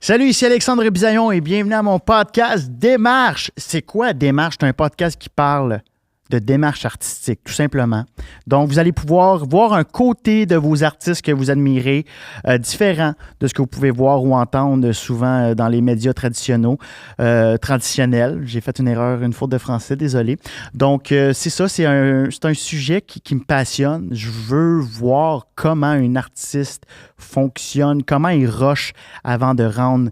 Salut, ici Alexandre Bisaillon et bienvenue à mon podcast Démarche. C'est quoi Démarche? C'est un podcast qui parle de démarche artistique, tout simplement. Donc, vous allez pouvoir voir un côté de vos artistes que vous admirez, différent de ce que vous pouvez voir ou entendre souvent dans les médias traditionnels. J'ai fait une erreur, une faute de français, désolé. Donc, c'est ça, c'est un sujet qui me passionne. Je veux voir comment un artiste fonctionne, comment il rush avant de rendre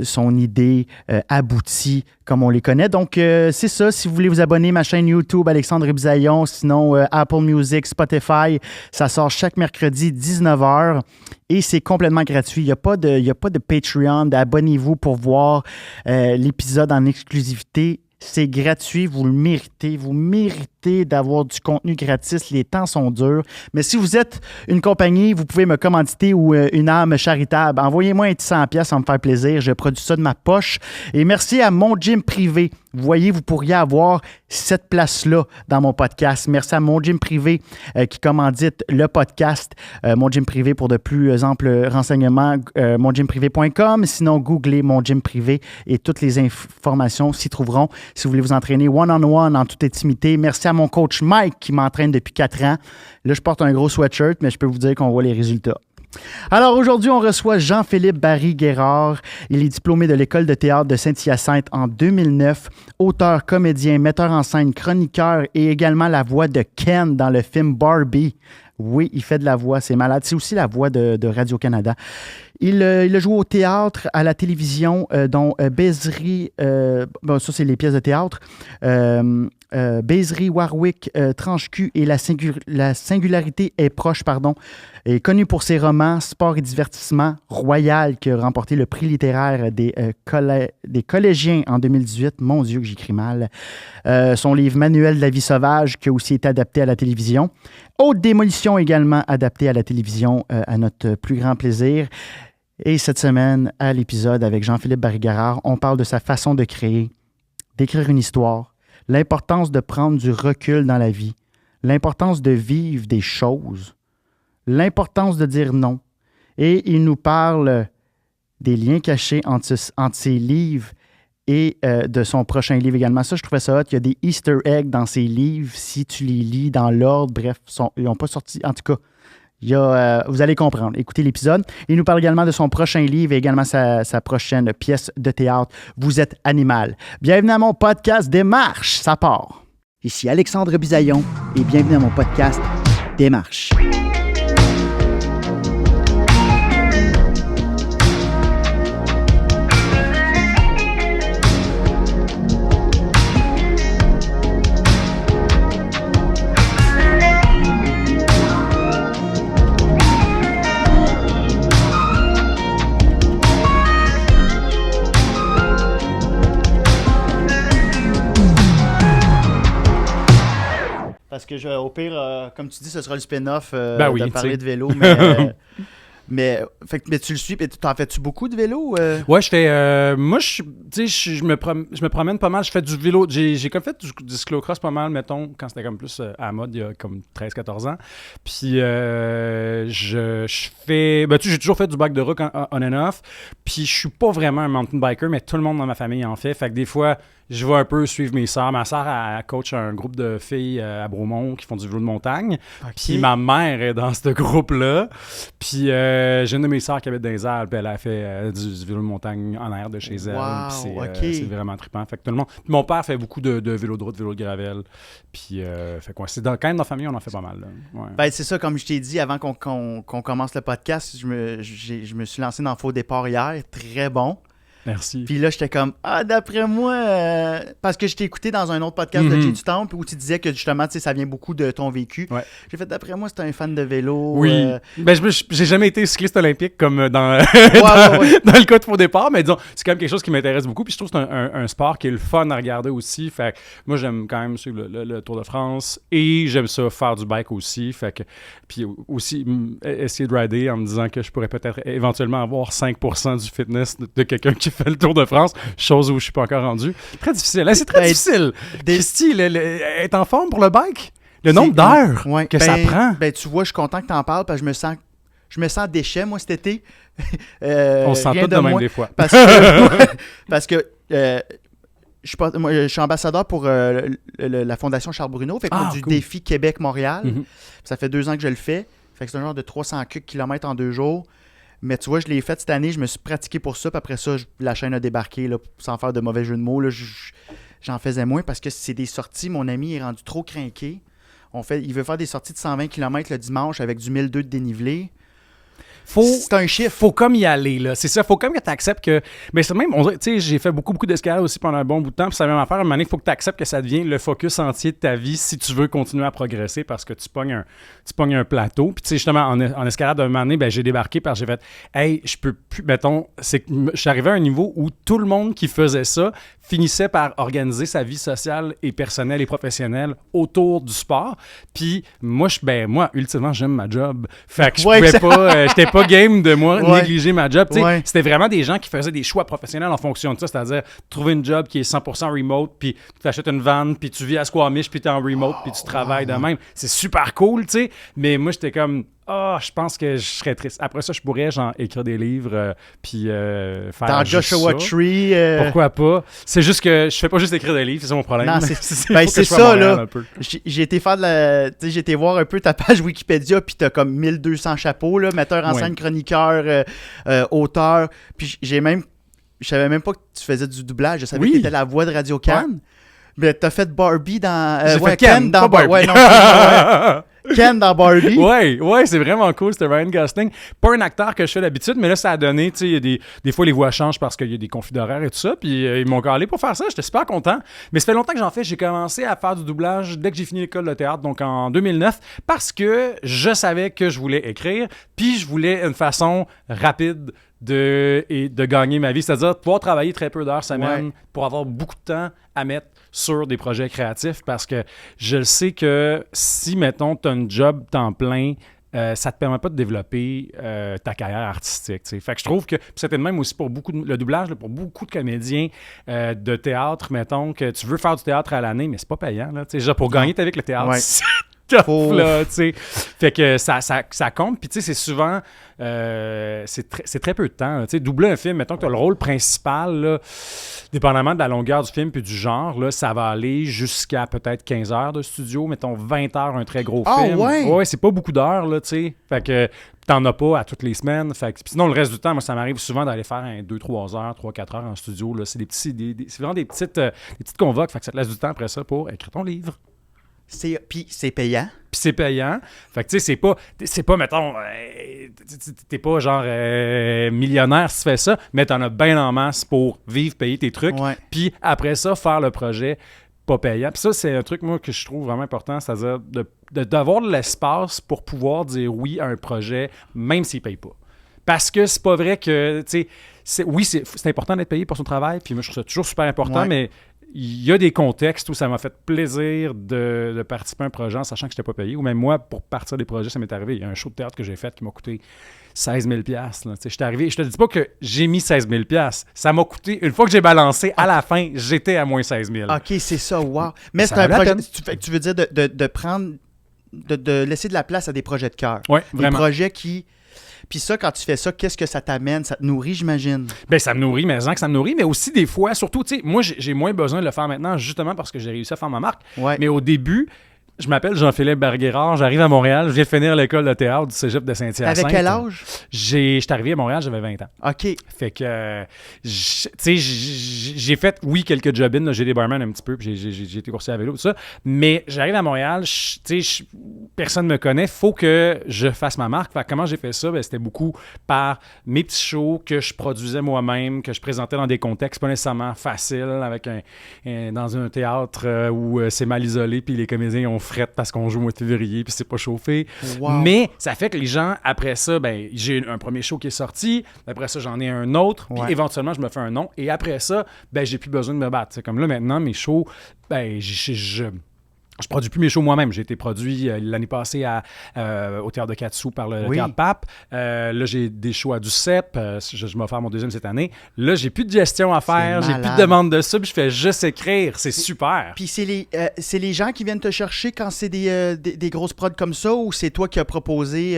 son idée aboutie comme on les connaît. Donc, c'est ça. Si vous voulez vous abonner à ma chaîne YouTube, Alexandre Bisaillon, sinon Apple Music, Spotify, ça sort chaque mercredi 19h et c'est complètement gratuit. Il n'y a pas de Patreon. Abonnez-vous pour voir l'épisode en exclusivité. C'est gratuit, vous le méritez. Vous méritez d'avoir du contenu gratis. Les temps sont durs. Mais si vous êtes une compagnie, vous pouvez me commanditer ou une âme charitable. Envoyez-moi un petit 100$, ça va me faire plaisir. Je produis ça de ma poche. Et merci à Mon Gym Privé. Vous voyez, vous pourriez avoir cette place-là dans mon podcast. Merci à Mon Gym Privé qui commandite le podcast. Mon Gym Privé pour de plus amples renseignements, mongymprivé.com. Sinon, googlez Mon Gym Privé et toutes les informations s'y trouveront. Si vous voulez vous entraîner one-on-one en toute intimité. Merci à mon coach Mike qui m'entraîne depuis 4 ans. Là, je porte un gros sweatshirt, mais je peux vous dire qu'on voit les résultats. Alors aujourd'hui, on reçoit Jean-Philippe Barry-Guérard. Il est diplômé de l'École de théâtre de Saint-Hyacinthe en 2009, auteur, comédien, metteur en scène, chroniqueur et également la voix de Ken dans le film Barbie. Oui, il fait de la voix, c'est malade. C'est aussi la voix de Radio-Canada. Il a joué au théâtre, à la télévision, dont Baiserie, ça c'est les pièces de théâtre, Baiserie, Warwick, Tranche-Cul et la singularité est proche, est connu pour ses romans Sport et divertissement, Royal, qui a remporté le prix littéraire des collégiens en 2018. Mon Dieu, que j'écris mal. Son livre Manuel de la vie sauvage, qui a aussi été adapté à la télévision. Haute démolition également adapté à la télévision, à notre plus grand plaisir. Et cette semaine, à l'épisode avec Jean-Philippe Barry-Guérard, on parle de sa façon de créer, d'écrire une histoire, l'importance de prendre du recul dans la vie, l'importance de vivre des choses, l'importance de dire non. Et il nous parle des liens cachés entre ses livres et de son prochain livre également. Ça, je trouvais ça hot. Il y a des Easter eggs dans ses livres, si tu les lis dans l'ordre. Bref, ils n'ont pas sorti. En tout cas, vous allez comprendre. Écoutez l'épisode. Il nous parle également de son prochain livre et également sa prochaine pièce de théâtre, Vous êtes animal. Bienvenue à mon podcast Démarche, ça part. Ici Alexandre Bisaillon et bienvenue à mon podcast Démarche. Parce que au pire, comme tu dis, ce sera le spin-off de parler de vélo. Mais tu le suis, t'en fais-tu beaucoup de vélo? Ouais, je fais. Moi, je me promène pas mal. Je fais du vélo. J'ai comme fait du cyclocross pas mal, mettons, quand c'était comme plus à la mode, il y a comme 13-14 ans. Puis, je fais. J'ai toujours fait du bike de rock on and off. Puis, je suis pas vraiment un mountain biker, mais tout le monde dans ma famille en fait. Fait que des fois, je vais un peu suivre mes sœurs. Ma sœur, elle coach un groupe de filles à Bromont qui font du vélo de montagne. Okay. Puis ma mère est dans ce groupe-là. Puis j'ai une de mes sœurs qui habite dans les Alpes. Elle a fait du vélo de montagne en air de chez elle. Wow, c'est vraiment trippant. Fait que tout le monde... Puis mon père fait beaucoup de vélo de route, vélo de gravel. Puis fait quoi? C'est quand même dans la famille, on en fait pas mal. Là. Ouais. C'est ça, comme je t'ai dit avant qu'on commence le podcast, je me suis lancé dans le faux départ hier. Très bon. Merci. Puis là, j'étais comme, d'après moi, parce que je t'ai écouté dans un autre podcast de Jay du Temple où tu disais que justement, tu sais, ça vient beaucoup de ton vécu. Ouais. J'ai fait, d'après moi, c'est un fan de vélo. Oui. J'ai jamais été cycliste olympique comme dans le cas de faux départ, mais disons, c'est quand même quelque chose qui m'intéresse beaucoup. Puis je trouve que c'est un sport qui est le fun à regarder aussi. Fait que moi, j'aime quand même suivre le Tour de France et j'aime ça faire du bike aussi. Fait que, puis aussi, essayer de rider en me disant que je pourrais peut-être éventuellement avoir 5% du fitness de quelqu'un qui fait le Tour de France, chose où je suis pas encore rendu. Très difficile. C'est très difficile. Christy, est en forme pour le bike? Le nombre d'heures que ça prend. Tu vois, je suis content que tu en parles parce que je me sens déchet, moi, cet été. On se sent rien tous de même moins, des fois. Parce que je suis ambassadeur pour la Fondation Charles Bruno, fait que du cool. défi Québec-Montréal. Mhm. Ça fait 2 ans que je le fais. Fait que c'est un genre de 300 km en 2 jours. Mais tu vois, je l'ai fait cette année, je me suis pratiqué pour ça. Puis après ça, la chaîne a débarqué, là, sans faire de mauvais jeu de mots. Là, j'en faisais moins parce que c'est des sorties. Mon ami est rendu trop crinqué. Il veut faire des sorties de 120 km le dimanche avec du 1002 de dénivelé. C'est un chiffre. Faut comme y aller, là. C'est ça. Faut comme que tu acceptes que. Mais c'est même, on dirait, tu sais, j'ai fait beaucoup d'escalade aussi pendant un bon bout de temps. Puis ça va même affaire. À un moment donné, il faut que tu acceptes que ça devient le focus entier de ta vie si tu veux continuer à progresser parce que tu pognes un plateau. Puis tu sais, justement, en escalade, à un moment donné, ben, j'ai débarqué parce que j'ai fait, hey, je peux plus. Mettons, c'est que je suis arrivé à un niveau où tout le monde qui faisait ça finissait par organiser sa vie sociale et personnelle et professionnelle autour du sport. Puis moi, ultimement, j'aime ma job. Fait que je pouvais pas. J'étais pas game de moi négliger ma job. C'était vraiment des gens qui faisaient des choix professionnels en fonction de ça, c'est-à-dire trouver une job qui est 100% remote, puis tu achètes une van, puis tu vis à Squamish, puis tu es en remote, puis tu travailles de même. C'est super cool, tu sais. Mais moi, j'étais comme, je pense que je serais triste. Après ça, je pourrais écrire des livres, puis faire dans Joshua Tree. Pourquoi pas? C'est juste que je fais pas juste écrire des livres, c'est ça mon problème. Non, c'est ça, là. J'ai été faire j'ai été voir un peu ta page Wikipédia, puis t'as comme 1200 chapeaux, là, metteur en scène, chroniqueur, auteur. Puis je savais même pas que tu faisais du doublage. Je savais que t'étais la voix de Radio Cannes. Mais t'as fait Barbie dans... J'ai fait Ken dans Barbie. Ouais, non, Ken dans Barbie. Ouais, c'est vraiment cool. C'était Ryan Gosling. Pas un acteur que je fais d'habitude, mais là, ça a donné, tu sais, des fois, les voix changent parce qu'il y a des conflits d'horaire et tout ça. Puis ils m'ont calé pour faire ça. J'étais super content. Mais ça fait longtemps que j'en fais. J'ai commencé à faire du doublage dès que j'ai fini l'école de théâtre, donc en 2009, parce que je savais que je voulais écrire, puis je voulais une façon rapide de gagner ma vie, c'est-à-dire pouvoir travailler très peu d'heures semaine pour avoir beaucoup de temps à mettre sur des projets créatifs, parce que je le sais que si, mettons, tu as un job temps plein, ça te permet pas de développer ta carrière artistique. T'sais. Fait que je trouve que c'était le même aussi pour le doublage, là, pour beaucoup de comédiens de théâtre, mettons, que tu veux faire du théâtre à l'année, mais c'est pas payant. Là, genre pour gagner avec le théâtre, c'est tough, là, t'sais. Fait que ça compte, puis tu sais, c'est souvent... c'est très peu de temps. Doubler un film, mettons que tu as le rôle principal, là, dépendamment de la longueur du film puis du genre, là, ça va aller jusqu'à peut-être 15 heures de studio, mettons 20 heures, un très gros film. Ouais, c'est pas beaucoup d'heures, là, tu sais. Fait que t'en as pas à toutes les semaines. Fait que, sinon, le reste du temps, moi, ça m'arrive souvent d'aller faire 2-3 heures, 3-4 heures en studio. Là. C'est c'est vraiment des petites convoques. Fait que ça te laisse du temps après ça pour écrire ton livre. Puis c'est payant. Fait que tu sais, c'est pas mettons, t'es pas genre millionnaire si tu fais ça, mais t'en as bien en masse pour vivre, payer tes trucs. Puis après ça, faire le projet pas payant. Puis ça, c'est un truc, moi, que je trouve vraiment important, c'est-à-dire d'avoir de l'espace pour pouvoir dire oui à un projet, même s'il paye pas. Parce que c'est pas vrai que, tu sais, c'est important d'être payé pour son travail, puis moi, je trouve ça toujours super important, mais il y a des contextes où ça m'a fait plaisir de participer à un projet en sachant que je n'étais pas payé. Ou même moi, pour partir des projets, ça m'est arrivé. Il y a un show de théâtre que j'ai fait qui m'a coûté 16 000 $. Je suis arrivé, je te dis pas que j'ai mis 16 000 $. Ça m'a coûté, une fois que j'ai balancé, à la fin, j'étais à moins 16 000. OK, c'est ça, wow. Mais c'est un projet, tu veux dire de prendre, de laisser de la place à des projets de cœur. Oui, vraiment. Des projets qui... Puis ça, quand tu fais ça, qu'est-ce que ça t'amène? Ça te nourrit, j'imagine? Bien, ça me nourrit, mais ça me nourrit, mais aussi des fois, surtout, tu sais, moi, j'ai moins besoin de le faire maintenant, justement parce que j'ai réussi à faire ma marque. Mais au début, je m'appelle Jean-Philippe Barguérard, j'arrive à Montréal, je viens de finir l'école de théâtre du cégep de Saint-Hyacinthe. Avec quel âge? J'étais arrivé à Montréal, j'avais 20 ans. OK. Fait que, tu sais, j'ai fait, quelques job-ins, j'ai des barman un petit peu, puis j'ai été coursé à vélo, tout ça, mais j'arrive à Montréal, tu sais, personne ne me connaît, faut que je fasse ma marque. Fait que comment j'ai fait ça? Ben, c'était beaucoup par mes petits shows que je produisais moi-même, que je présentais dans des contextes pas nécessairement faciles, avec dans un théâtre où c'est mal isolé, puis les comédiens ont frette parce qu'on joue au mois de février puis c'est pas chauffé. Wow. Mais ça fait que les gens, après ça, ben j'ai un premier show qui est sorti, après ça, j'en ai un autre, puis éventuellement, je me fais un nom, et après ça, ben j'ai plus besoin de me battre. C'est comme là, maintenant, mes shows, ben Je produis plus mes shows moi-même. J'ai été produit l'année passée au Théâtre de Katsu par le Théâtre Pape. Là, j'ai des shows à Ducep. Je m'ai offert mon deuxième cette année. Là, j'ai plus de gestion à faire. J'ai plus de demande de sub. Je fais juste écrire. C'est super. Puis c'est les gens qui viennent te chercher quand c'est des grosses prods comme ça, ou c'est toi qui as proposé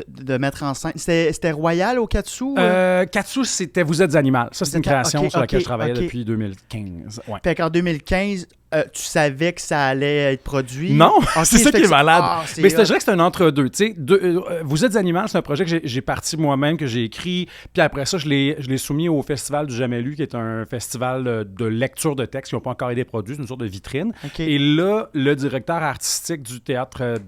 de mettre en scène? C'était Royal au Katsu? Katsu, c'était Vous êtes animal. Ça, c'est une création sur laquelle je travaillais depuis 2015. Ouais. Fait qu'en 2015... tu savais que ça allait être produit? Non, c'est ça qui est malade. Mais je dirais que c'est un entre-deux. Vous êtes animal, c'est un projet que j'ai parti moi-même, que j'ai écrit. Puis après ça, je l'ai soumis au Festival du Jamais Lu, qui est un festival de lecture de textes qui n'ont pas encore été produits. C'est une sorte de vitrine. Et là, le directeur artistique du théâtre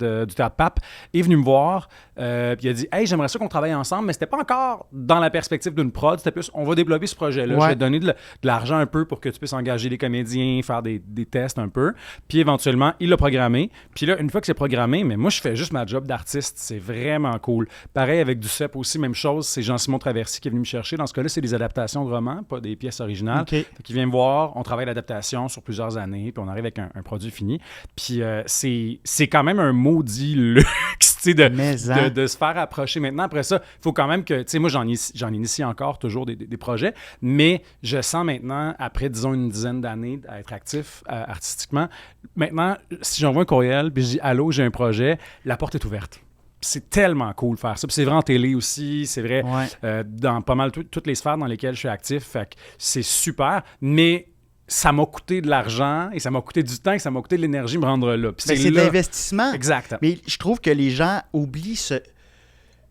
Pape est venu me voir. Puis il a dit « Hey, j'aimerais ça qu'on travaille ensemble. » Mais c'était pas encore dans la perspective d'une prod. C'était plus « On va développer ce projet-là. Je vais te donner de l'argent un peu pour que tu puisses engager les comédiens, faire des tests un peu. » Puis éventuellement, il l'a programmé. Puis là, une fois que c'est programmé, mais moi, je fais juste ma job d'artiste. C'est vraiment cool. Pareil avec Ducep aussi, même chose. C'est Jean-Simon Traversy qui est venu me chercher. Dans ce cas-là, c'est des adaptations de romans, pas des pièces originales. Qui vient me voir. On travaille l'adaptation sur plusieurs années. Puis on arrive avec un produit fini. Puis c'est quand même un maudit luxe, de se faire approcher. Maintenant, après ça, il faut quand même que... Tu sais, moi, j'en initie encore toujours des projets. Mais je sens maintenant, après, disons, une dizaine d'années à être actif artistiquement, maintenant, si j'envoie un courriel puis je dis « Allô, j'ai un projet », la porte est ouverte. C'est tellement cool de faire ça. Puis c'est vrai en télé aussi, c'est vrai dans pas mal toutes les sphères dans lesquelles je suis actif. Fait que c'est super, mais ça m'a coûté de l'argent et ça m'a coûté du temps et ça m'a coûté de l'énergie de me rendre là. Puis c'est de l'investissement. Exact. Mais je trouve que les gens oublient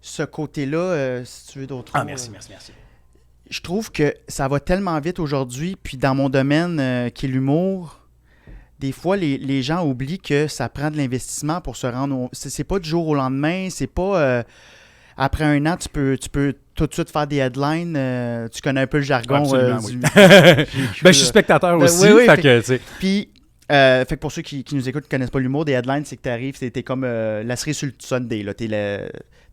ce côté-là, si tu veux d'autres mots. Ah, merci. Je trouve que ça va tellement vite aujourd'hui, puis dans mon domaine qui est l'humour, des fois, les gens oublient que ça prend de l'investissement pour se rendre C'est pas du jour au lendemain, c'est pas... après un an, tu peux tout de suite faire des headlines. Tu connais un peu le jargon. Oui. Je suis spectateur aussi. Puis, fait que pour ceux qui nous écoutent, qui connaissent pas l'humour, des headlines, c'est que tu arrives, t'es comme la cerise sur le Sunday.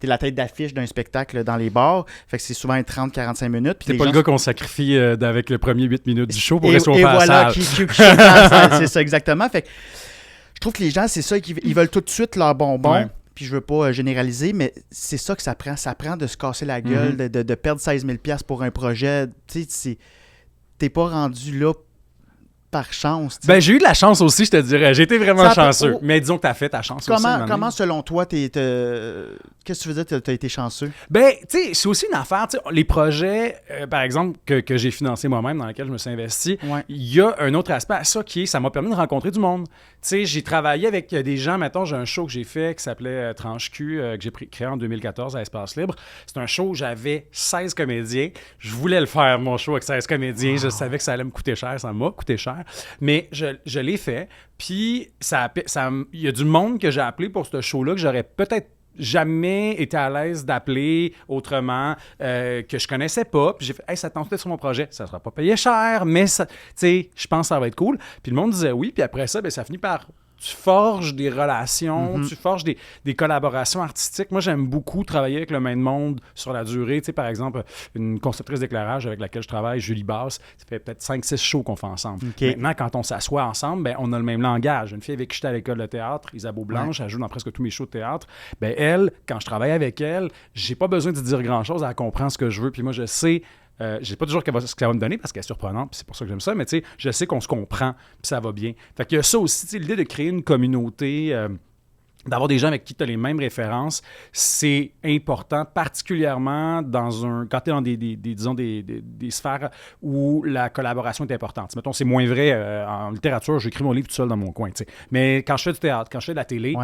T'es la tête d'affiche d'un spectacle dans les bars. Fait que c'est souvent 30-45 minutes. T'es pas le gars qu'on sacrifie avec le premier 8 minutes du show pour rester au faire voilà, qui chante à la salle. C'est ça, exactement. Fait que je trouve que les gens, c'est ça, ils veulent tout de suite leur bonbon. Ouais. Puis je veux pas généraliser, mais c'est ça que ça prend. Ça prend de se casser la gueule, de perdre 16 000 $ pour un projet. Tu sais, t'es pas rendu là par chance. Ben, j'ai eu de la chance aussi, je te dirais. J'ai été vraiment chanceux. Mais disons que t'as fait ta chance aussi. Comment, selon toi, qu'est-ce que tu veux dire, t'as été chanceux? Ben, tu sais, c'est aussi une affaire. Les projets, par exemple, que j'ai financés moi-même, dans lesquels je me suis investi, il y a un autre aspect à ça qui est, ça m'a permis de rencontrer du monde. Tu sais, j'ai travaillé avec des gens, mettons, j'ai un show que j'ai fait qui s'appelait Tranche Q, que j'ai créé en 2014 à Espace Libre. C'est un show où j'avais 16 comédiens. Je voulais le faire, mon show, avec 16 comédiens. Je savais que ça allait me coûter cher. Ça m'a coûté cher. Mais je l'ai fait. Puis, il y a du monde que j'ai appelé pour ce show-là que j'aurais peut-être jamais été à l'aise d'appeler autrement, que je connaissais pas. Puis j'ai fait « Hey, ça tente peut-être sur mon projet. Ça sera pas payé cher, mais tu sais, je pense que ça va être cool. » Puis le monde disait oui. Puis après ça, ça finit par... Tu forges des relations, tu forges des collaborations artistiques. Moi, j'aime beaucoup travailler avec le même monde sur la durée. Tu sais, par exemple, une conceptrice d'éclairage avec laquelle je travaille, Julie Basse, ça fait peut-être 5-6 shows qu'on fait ensemble. Maintenant, quand on s'assoit ensemble, on a le même langage. Une fille avec qui j'étais à l'école de théâtre, Isabeau Blanche, elle joue dans presque tous mes shows de théâtre. Elle, quand je travaille avec elle, j'ai pas besoin de dire grand-chose, elle comprend ce que je veux. Puis moi, je sais... je sais pas toujours ce qu'elle va me donner parce qu'elle est surprenante, puis c'est pour ça que j'aime ça, mais tu sais, je sais qu'on se comprend, puis ça va bien. Fait qu'il y a ça aussi, tu sais, l'idée de créer une communauté, d'avoir des gens avec qui tu as les mêmes références, c'est important, particulièrement quand tu es dans des sphères où la collaboration est importante. Mettons, c'est moins vrai en littérature, j'écris mon livre tout seul dans mon coin, tu sais. Mais quand je fais du théâtre, quand je fais de la télé,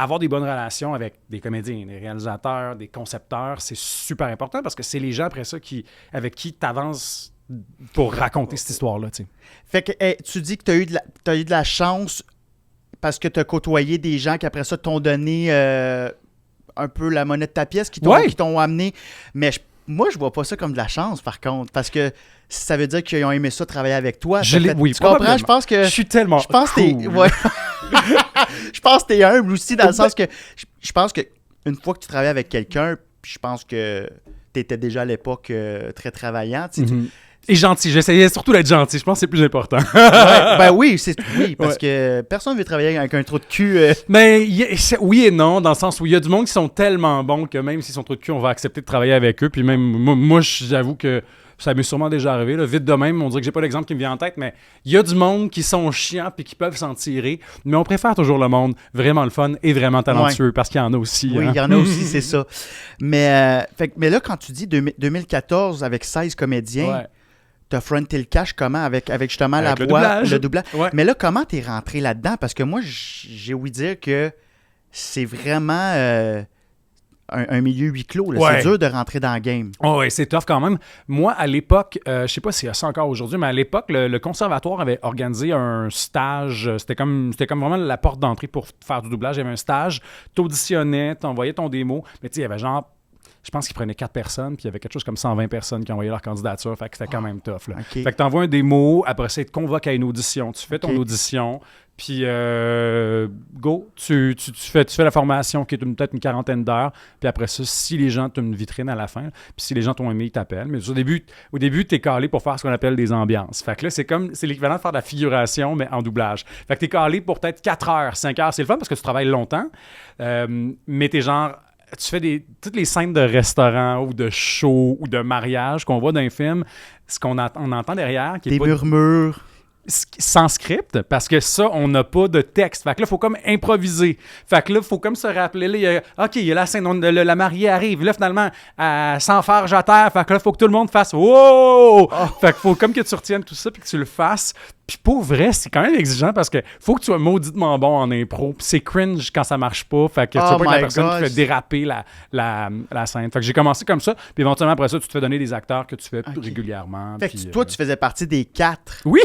avoir des bonnes relations avec des comédiens, des réalisateurs, des concepteurs, c'est super important parce que c'est les gens après ça avec qui tu avances pour raconter cette histoire-là. Tu sais. Fait que tu dis que tu as eu de la chance parce que tu as côtoyé des gens qui après ça t'ont donné un peu la monnaie de ta pièce, qui t'ont amené. Mais moi, je vois pas ça comme de la chance, par contre, parce que ça veut dire qu'ils ont aimé ça travailler avec toi. Oui, tu comprends? Je pense que... Je suis tellement cool. Je pense que t'es humble aussi, dans le sens que je pense que une fois que tu travailles avec quelqu'un, puis je pense que t'étais déjà à l'époque très travaillant, Et gentil. J'essayais surtout d'être gentil. Je pense que c'est plus important. Oui, parce que personne ne veut travailler avec un trou de cul. Mais oui et non, dans le sens où il y a du monde qui sont tellement bons que même s'ils sont trou de cul, on va accepter de travailler avec eux. Puis même, moi j'avoue que ça m'est sûrement déjà arrivé. Là. Vite de même, on dirait que j'ai pas d'exemple qui me vient en tête, mais il y a du monde qui sont chiants puis qui peuvent s'en tirer. Mais on préfère toujours le monde vraiment le fun et vraiment talentueux parce qu'il y en a aussi. Oui, hein. il y en a aussi, c'est ça. Mais là, quand tu dis 2014 avec 16 comédiens, t'as fronté le cash comment? Avec justement avec la voix, le doublage. Ouais. Mais là, comment t'es rentré là-dedans? Parce que moi, j'ai ouï dire que c'est vraiment un milieu huis clos. Là. C'est dur de rentrer dans le game. Oh, ouais, c'est tough quand même. Moi, à l'époque, je sais pas s'il y a ça encore aujourd'hui, mais à l'époque, le conservatoire avait organisé un stage. C'était comme vraiment la porte d'entrée pour faire du doublage. Il y avait un stage, t'auditionnais, t'envoyais ton démo. Mais tu sais, il y avait genre, je pense qu'ils prenaient 4 personnes, puis il y avait quelque chose comme 120 personnes qui envoyaient leur candidature. Fait que c'était quand même tough. Là. Okay. Fait que t'envoies un démo, après ça, ils te convoquent à une audition. Tu fais ton audition. Puis, go, tu fais la formation qui est peut-être une 40aine d'heures. Puis après ça, si les gens, tu as une vitrine à la fin. Puis si les gens t'ont aimé, ils t'appellent. Mais au début tu es calé pour faire ce qu'on appelle des ambiances. Fait que là, c'est l'équivalent de faire de la figuration, mais en doublage. Fait que tu es calé pour peut-être 4 heures, 5 heures. C'est le fun parce que tu travailles longtemps. Mais t'es genre... Tu fais toutes les scènes de restaurant ou de show ou de mariage qu'on voit dans un film, ce qu'on on entend derrière... qui est des murmures... sans script, parce que ça, on n'a pas de texte. Fait que là, il faut comme improviser. Fait que là, il faut comme se rappeler, là, il y a la scène, la mariée arrive. Là, finalement, sans faire à terre. Fait que là, il faut que tout le monde fasse « Wow! Oh! » Fait qu'il faut comme que tu retiennes tout ça puis que tu le fasses. Puis pour vrai, c'est quand même exigeant parce que faut que tu sois mauditement bon en impro. Puis c'est cringe quand ça marche pas. Fait que tu vas pas être la personne qui fait déraper la scène. Fait que j'ai commencé comme ça. Puis éventuellement, après ça, tu te fais donner des acteurs que tu fais régulièrement. Fait que toi, tu faisais partie des 4. Oui!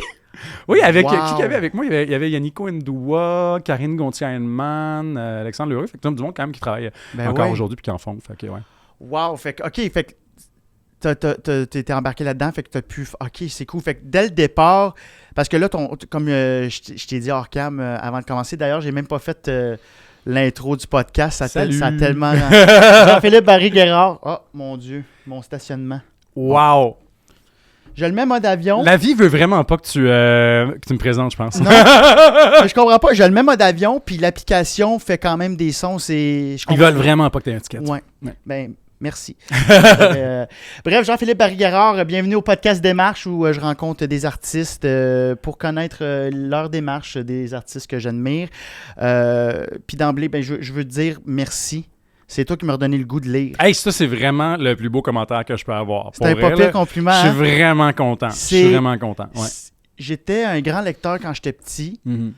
Oui, avec qui y avait avec moi? Il y avait Yannico Ndoua, Karine Gontier-Heinemann, Alexandre Leroux. Fait que du monde quand même qui travaille encore aujourd'hui puis qui en font. Fait que, wow! Fait que t'es embarqué là-dedans, fait que t'as pu... OK, c'est cool. Fait que dès le départ, parce que là, comme je t'ai dit hors cam avant de commencer, d'ailleurs, j'ai même pas fait l'intro du podcast. Ça a tellement... Jean-Philippe Barry-Guerrard. Oh, mon Dieu, mon stationnement. Wow! Je le mets mode avion. La vie veut vraiment pas que tu me présentes, je pense. Non, je comprends pas. Je le mets mode avion, puis l'application fait quand même des sons. Ils veulent vraiment pas que tu aies un ticket. Ouais. Ben, merci. Bref, Jean-Philippe Barry-Guerrard, bienvenue au podcast Démarche où je rencontre des artistes pour connaître leur démarche, des artistes que j'admire. Puis d'emblée, ben, je veux te dire merci. C'est toi qui m'as redonné le goût de lire. Hey, ça, c'est vraiment le plus beau commentaire que je peux avoir. C'est un pas pire compliment. Je suis vraiment content. Je suis vraiment content. Ouais. J'étais un grand lecteur quand j'étais petit. Mm-hmm.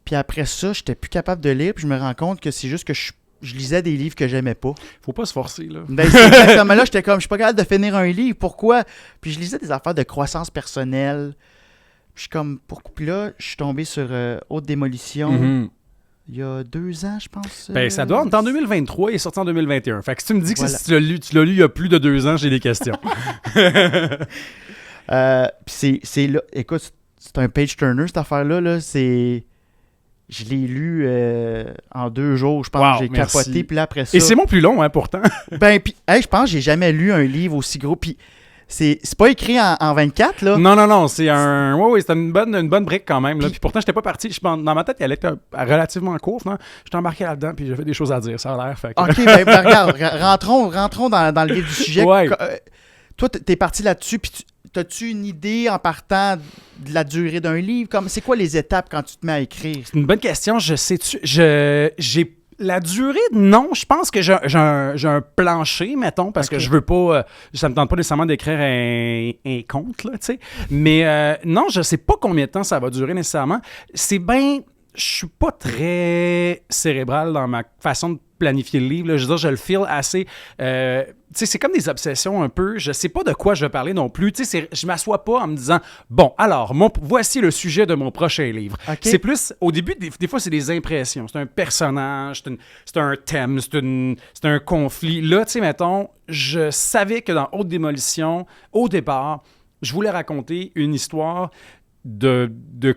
Puis après ça, j'étais plus capable de lire. Puis je me rends compte que c'est juste que je lisais des livres que j'aimais pas. Faut pas se forcer, là. Ben, c'est exactement là. J'étais comme, je suis pas capable de finir un livre. Pourquoi? Puis je lisais des affaires de croissance personnelle. Puis je suis comme, puis là, je suis tombé sur Haute Démolition. Mm-hmm. Il y a 2 ans, je pense. Ben, ça doit. On est en 2023 et il est sorti en 2021. Fait que si tu me dis que tu l'as lu il y a plus de 2 ans, j'ai des questions. Puis c'est là. Écoute, c'est un page-turner, cette affaire-là. Là. Je l'ai lu en 2 jours. Je pense que j'ai capoté. Puis là, après ça... Et c'est mon plus long, hein, pourtant. Ben, puis, je pense que j'ai jamais lu un livre aussi gros. Puis... C'est pas écrit en 24, là? Non, c'est un... Oui, c'était une bonne brique quand même. Puis pourtant, j'étais pas parti. Dans ma tête, il allait être relativement court. J'étais embarqué là-dedans, puis j'avais des choses à dire. Ça a l'air. Fait que... OK, ben regarde, rentrons dans le vif du sujet. Ouais. Toi, t'es parti là-dessus, puis t'as-tu une idée en partant de la durée d'un livre? C'est quoi les étapes quand tu te mets à écrire? C'est une bonne question. J'ai la durée, non. Je pense que j'ai un plancher, mettons, parce que je veux pas... ça me tente pas nécessairement d'écrire un conte, là, tu sais. Mais non, je sais pas combien de temps ça va durer nécessairement. C'est bien... Je suis pas très cérébral dans ma façon de planifier le livre. Là. Je veux dire, je le feel assez... tu sais, c'est comme des obsessions un peu. Je sais pas de quoi je vais parler non plus. Tu sais, je m'assois pas en me disant, bon, alors, voici le sujet de mon prochain livre. Okay. C'est plus, au début, des fois, c'est des impressions. C'est un personnage, c'est un thème, c'est un conflit. Là, tu sais, mettons, je savais que dans Haute Démolition, au départ, je voulais raconter une histoire de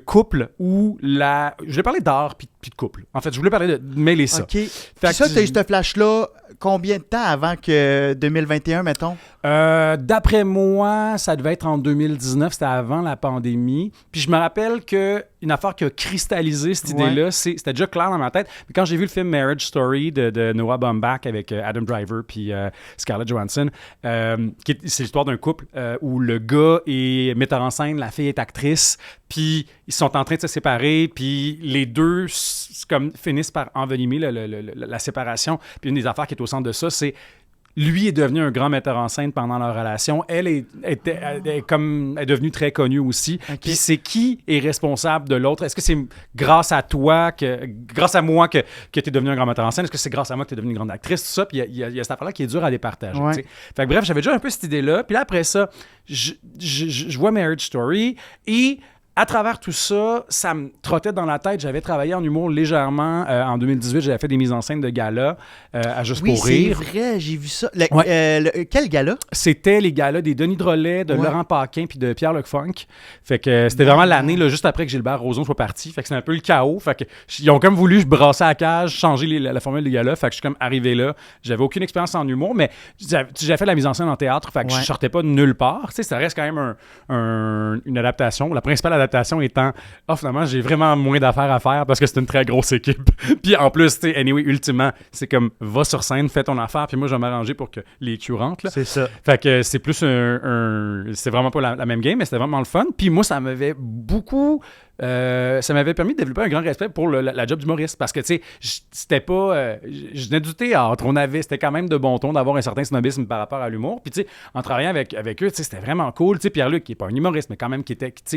couple où je voulais parler d'art puis de couple. En fait, je voulais parler de mêler ça. OK. Puis ça, tu as eu ce flash-là combien de temps avant que 2021, mettons? D'après moi, ça devait être en 2019, c'était avant la pandémie. Puis je me rappelle qu'une affaire qui a cristallisé cette idée-là, c'était déjà clair dans ma tête. Mais quand j'ai vu le film Marriage Story de Noah Baumbach avec Adam Driver puis Scarlett Johansson, c'est l'histoire d'un couple où le gars est metteur en scène, la fille est actrice, puis ils sont en train de se séparer, puis les deux comme finissent par envenimer la séparation. Puis une des affaires qui est au centre de ça, c'est lui est devenu un grand metteur en scène pendant leur relation. Elle est devenue très connue aussi. Okay. Puis c'est qui est responsable de l'autre? Est-ce que c'est grâce à moi que tu es devenu un grand metteur en scène? Est-ce que c'est grâce à moi que tu es devenu une grande actrice? Tout ça. Puis il y a cette affaire-là qui est dure à départager. Ouais. Fait que bref, j'avais déjà un peu cette idée-là. Puis là, après ça, je vois Marriage Story et à travers tout ça, ça me trottait dans la tête. J'avais travaillé en humour légèrement. En 2018, j'avais fait des mises en scène de galas à Juste pour rire. Oui, c'est vrai, j'ai vu ça. Quel gala? C'était les galas des Denis Drolet, de Laurent Paquin puis de Pierre-Luc Funk. Fait que c'était vraiment l'année là, juste après que Gilbert Rozon soit parti. Fait que c'était un peu le chaos. Fait que ils ont comme voulu brasser la cage, changer la formule des galas. Fait que je suis comme arrivé là. J'avais aucune expérience en humour, mais j'avais fait de la mise en scène en théâtre. Fait que je sortais pas de nulle part. Tu sais, ça reste quand même une adaptation. La principale adaptation étant finalement j'ai vraiment moins d'affaires à faire parce que c'est une très grosse équipe. Puis en plus, tu sais, anyway, ultimement, c'est comme va sur scène, fais ton affaire, puis moi je vais m'arranger pour que les cues rentrent. Là. C'est ça. Fait que c'est plus c'est vraiment pas la même game, mais c'était vraiment le fun. Puis moi, ça m'avait beaucoup. Ça m'avait permis de développer un grand respect pour la job d'humoriste parce que, tu sais, c'était pas... je venais du théâtre, c'était quand même de bon ton d'avoir un certain snobisme par rapport à l'humour. Puis, tu sais, en travaillant avec eux, tu sais, c'était vraiment cool. Tu sais, Pierre-Luc, qui n'est pas un humoriste, mais quand même qui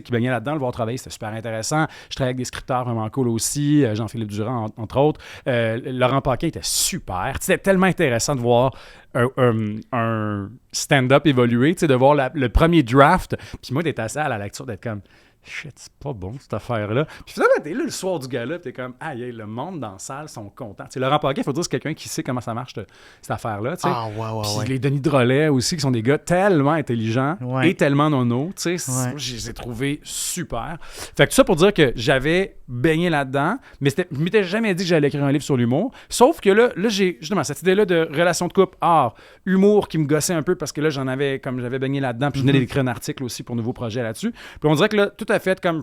baignait là-dedans, le voir travailler, c'était super intéressant. Je travaillais avec des scripteurs vraiment cool aussi, Jean-Philippe Durand, entre autres. Laurent Paquin était super. C'était tellement intéressant de voir un stand-up évoluer, tu sais, de voir le premier draft. Puis moi, d'être assis à la lecture, d'être comme... Shit, c'est pas bon cette affaire-là. Puis finalement, t'es là le soir du gala, t'es comme, aïe, le monde dans la salle sont contents. T'sais, Laurent Paquin, il faut dire, c'est quelqu'un qui sait comment ça marche cette affaire-là. T'sais. Ah, ouais. Les Denis Drolet aussi, qui sont des gars tellement intelligents et tellement nono. Je les ai trouvés super. Fait que tout ça pour dire que j'avais baigné là-dedans, mais je m'étais jamais dit que j'allais écrire un livre sur l'humour. Sauf que là j'ai justement cette idée-là de relation de couple, humour qui me gossait un peu parce que là, j'avais baigné là-dedans, puis je venais d'écrire un article aussi pour un nouveau projet là-dessus. Puis on dirait que là, tout à fait comme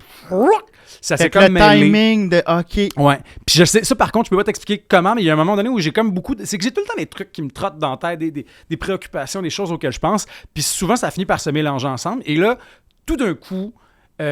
ça s'est comme mêlé. Le timing de OK. Ouais. Puis je sais ça par contre, je peux pas t'expliquer comment, mais il y a un moment donné où j'ai comme c'est que j'ai tout le temps des trucs qui me trottent dans la tête, des préoccupations, des choses auxquelles je pense, puis souvent ça finit par se mélanger ensemble et là tout d'un coup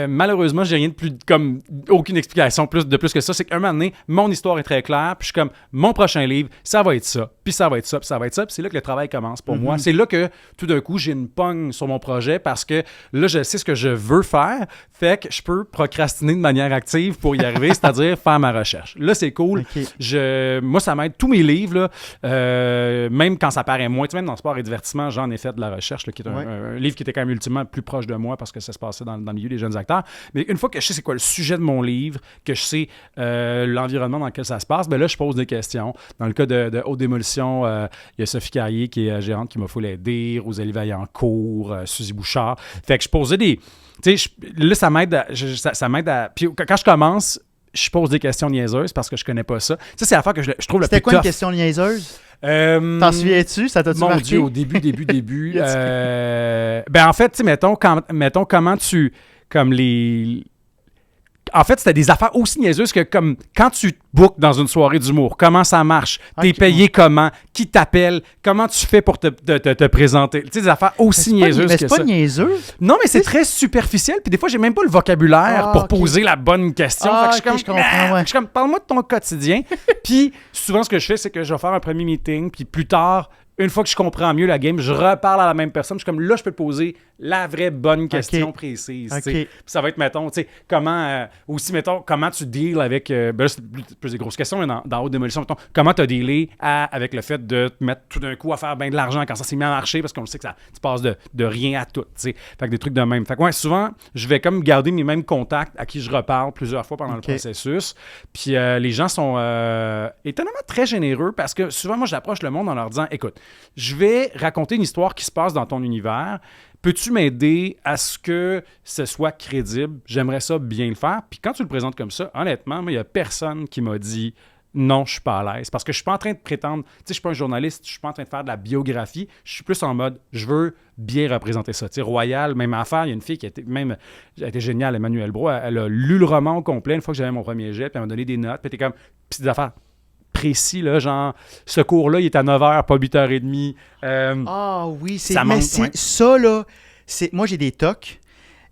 malheureusement, j'ai rien de plus comme aucune explication de plus que ça. C'est qu'un moment donné, mon histoire est très claire. Puis je suis comme, mon prochain livre, ça va être ça. Puis ça va être ça. Puis ça va être ça. Puis c'est là que le travail commence pour moi. C'est là que tout d'un coup, j'ai une pogne sur mon projet parce que là, je sais ce que je veux faire. Fait que je peux procrastiner de manière active pour y arriver, c'est-à-dire faire ma recherche. Là, c'est cool. Okay. Moi, ça m'aide. Tous mes livres, là, même quand ça paraît moins, même dans sport et divertissement, j'en ai fait de la recherche, là, qui est un livre qui était quand même ultimement plus proche de moi parce que ça se passait dans le milieu des jeunes acteurs. Mais une fois que je sais c'est quoi le sujet de mon livre, que je sais l'environnement dans lequel ça se passe, ben là, je pose des questions. Dans le cas de Haute Démolition, il y a Sophie Carrier qui est gérante qui m'a faut l'aider, Rosalie Vaillancourt, Suzy Bouchard. Fait que je posais des... Tu sais, là, ça m'aide à... Puis quand je commence, je pose des questions niaiseuses parce que je connais pas ça. Ça, c'est l'affaire que je trouve la plus tough. C'était quoi une question niaiseuse? T'en souviens-tu? Ça t'a-tu marqué? Mon Dieu, au début. Ben en fait, tu sais, mettons comment tu... Comme les... En fait, c'était des affaires aussi niaiseuses que comme quand tu te bookes dans une soirée d'humour, comment ça marche? T'es payé comment? Qui t'appelle? Comment tu fais pour te présenter? Tu sais, des affaires aussi niaiseuses que ça. Mais c'est pas niaiseux? Non, mais c'est très superficiel. Puis des fois, j'ai même pas le vocabulaire pour poser la bonne question. Fait que je comprends, je suis comme, parle-moi de ton quotidien. Puis souvent, ce que je fais, c'est que je vais faire un premier meeting. Puis plus tard, une fois que je comprends mieux la game, je reparle à la même personne. Je suis comme, là, je peux te poser la vraie bonne question précise. Puis ça va être, mettons, tu sais, comment... aussi, mettons, comment tu deals avec... ben là, c'est plus des grosses questions, mais dans Haute Démolition, mettons, comment tu as dealé avec le fait de te mettre tout d'un coup à faire bien de l'argent quand ça s'est mis à marcher, parce qu'on sait que tu passes de rien à tout, tu sais. Fait que des trucs de même. Fait que, ouais, souvent, je vais comme garder mes mêmes contacts à qui je reparle plusieurs fois pendant le processus. Puis les gens sont étonnamment très généreux parce que souvent, moi, j'approche le monde en leur disant, écoute, je vais raconter une histoire qui se passe dans ton univers. Peux-tu m'aider à ce que ce soit crédible? J'aimerais ça bien le faire. Puis quand tu le présentes comme ça, honnêtement, il n'y a personne qui m'a dit non, je suis pas à l'aise. Parce que je suis pas en train de prétendre, tu sais, je suis pas un journaliste, je suis pas en train de faire de la biographie. Je suis plus en mode, je veux bien représenter ça. Tu sais, Royal, même affaire, il y a une fille qui a été géniale, Emmanuelle Brault, elle a lu le roman au complet une fois que j'avais mon premier jet, puis elle m'a donné des notes, puis t'es comme, puis des affaires précis, là, genre, ce cours-là, il est à 9h, pas 8h30. Oui, ça manque, ouais. Ça, là, moi, j'ai des tocs,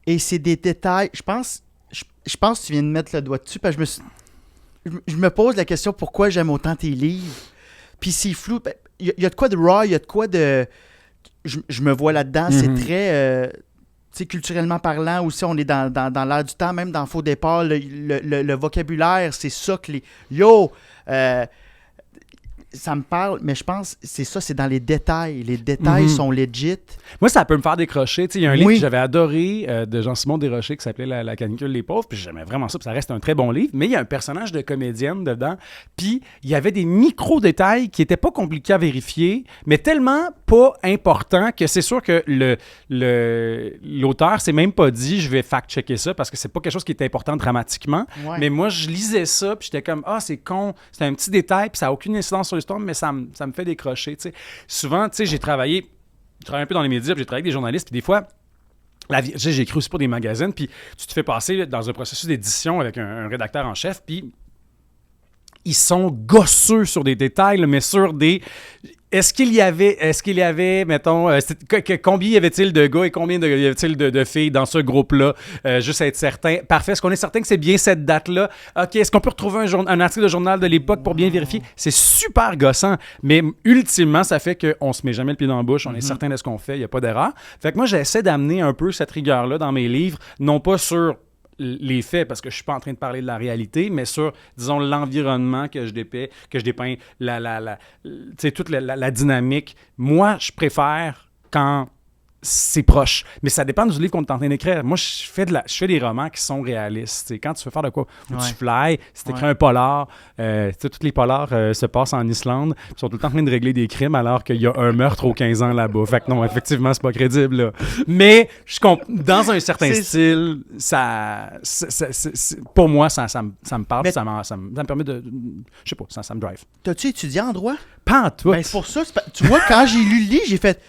et c'est des détails, je pense que tu viens de mettre le doigt dessus, parce que je me pose la question pourquoi j'aime autant tes livres. Puis c'est flou. Il y a de quoi de raw, il y a de quoi de. Je me vois là-dedans. C'est très. Tu sais, culturellement parlant aussi, on est dans l'air du temps, même dans Faux Départ. Le vocabulaire, c'est ça que les. Yo! Ça me parle, mais je pense que c'est ça, c'est dans les détails. Les détails sont legit. Moi, ça peut me faire décrocher. Tu sais, il y a un livre que j'avais adoré de Jean-Simon Desrochers qui s'appelait La canicule des pauvres, puis j'aimais vraiment ça, puis ça reste un très bon livre, mais il y a un personnage de comédienne dedans, puis il y avait des micro-détails qui n'étaient pas compliqués à vérifier, mais tellement pas importants que c'est sûr que l'auteur s'est même pas dit « je vais fact-checker ça », parce que c'est pas quelque chose qui est important dramatiquement, mais moi, je lisais ça, puis j'étais comme « ah, c'est con, c'est un petit détail, puis ça n'a aucune incidence sur l'histoire, mais ça me fait décrocher. » tu sais. Souvent, tu sais, j'ai travaillé un peu dans les médias, puis j'ai travaillé avec des journalistes, puis des fois, j'ai écrit aussi pour des magazines, puis tu te fais passer dans un processus d'édition avec un rédacteur en chef, puis ils sont gosseux sur des détails, mais sur des... Est-ce qu'il y avait, mettons, combien y avait-il de gars et combien y avait-il de filles dans ce groupe-là? Juste être certain. Parfait. Est-ce qu'on est certain que c'est bien cette date-là? OK. Est-ce qu'on peut retrouver un article de journal de l'époque pour bien vérifier? C'est super gossant. Mais ultimement, ça fait qu'on se met jamais le pied dans la bouche. On est certain de ce qu'on fait. Il n'y a pas d'erreur. Fait que moi, j'essaie d'amener un peu cette rigueur-là dans mes livres. Non pas sur les faits, parce que je suis pas en train de parler de la réalité, mais sur, disons, l'environnement que je dépeins, toute la dynamique. Moi, je préfère quand c'est proche. Mais ça dépend du livre qu'on est en train d'écrire. Moi, je fais des romans qui sont réalistes. T'sais, quand tu veux faire de quoi? Où tu fly, si tu écris un polar, tous les polars se passent en Islande, ils sont tout le temps en train de régler des crimes alors qu'il y a un meurtre aux 15 ans là-bas. Fait que non, effectivement, c'est pas crédible. Là. Mais dans un certain style, pour moi, ça me parle, ça me permet de... Je sais pas, ça me drive. T'as-tu étudié en droit? Pas en tout. Ben, c'est pour ça, tu vois, quand j'ai lu le livre, j'ai fait...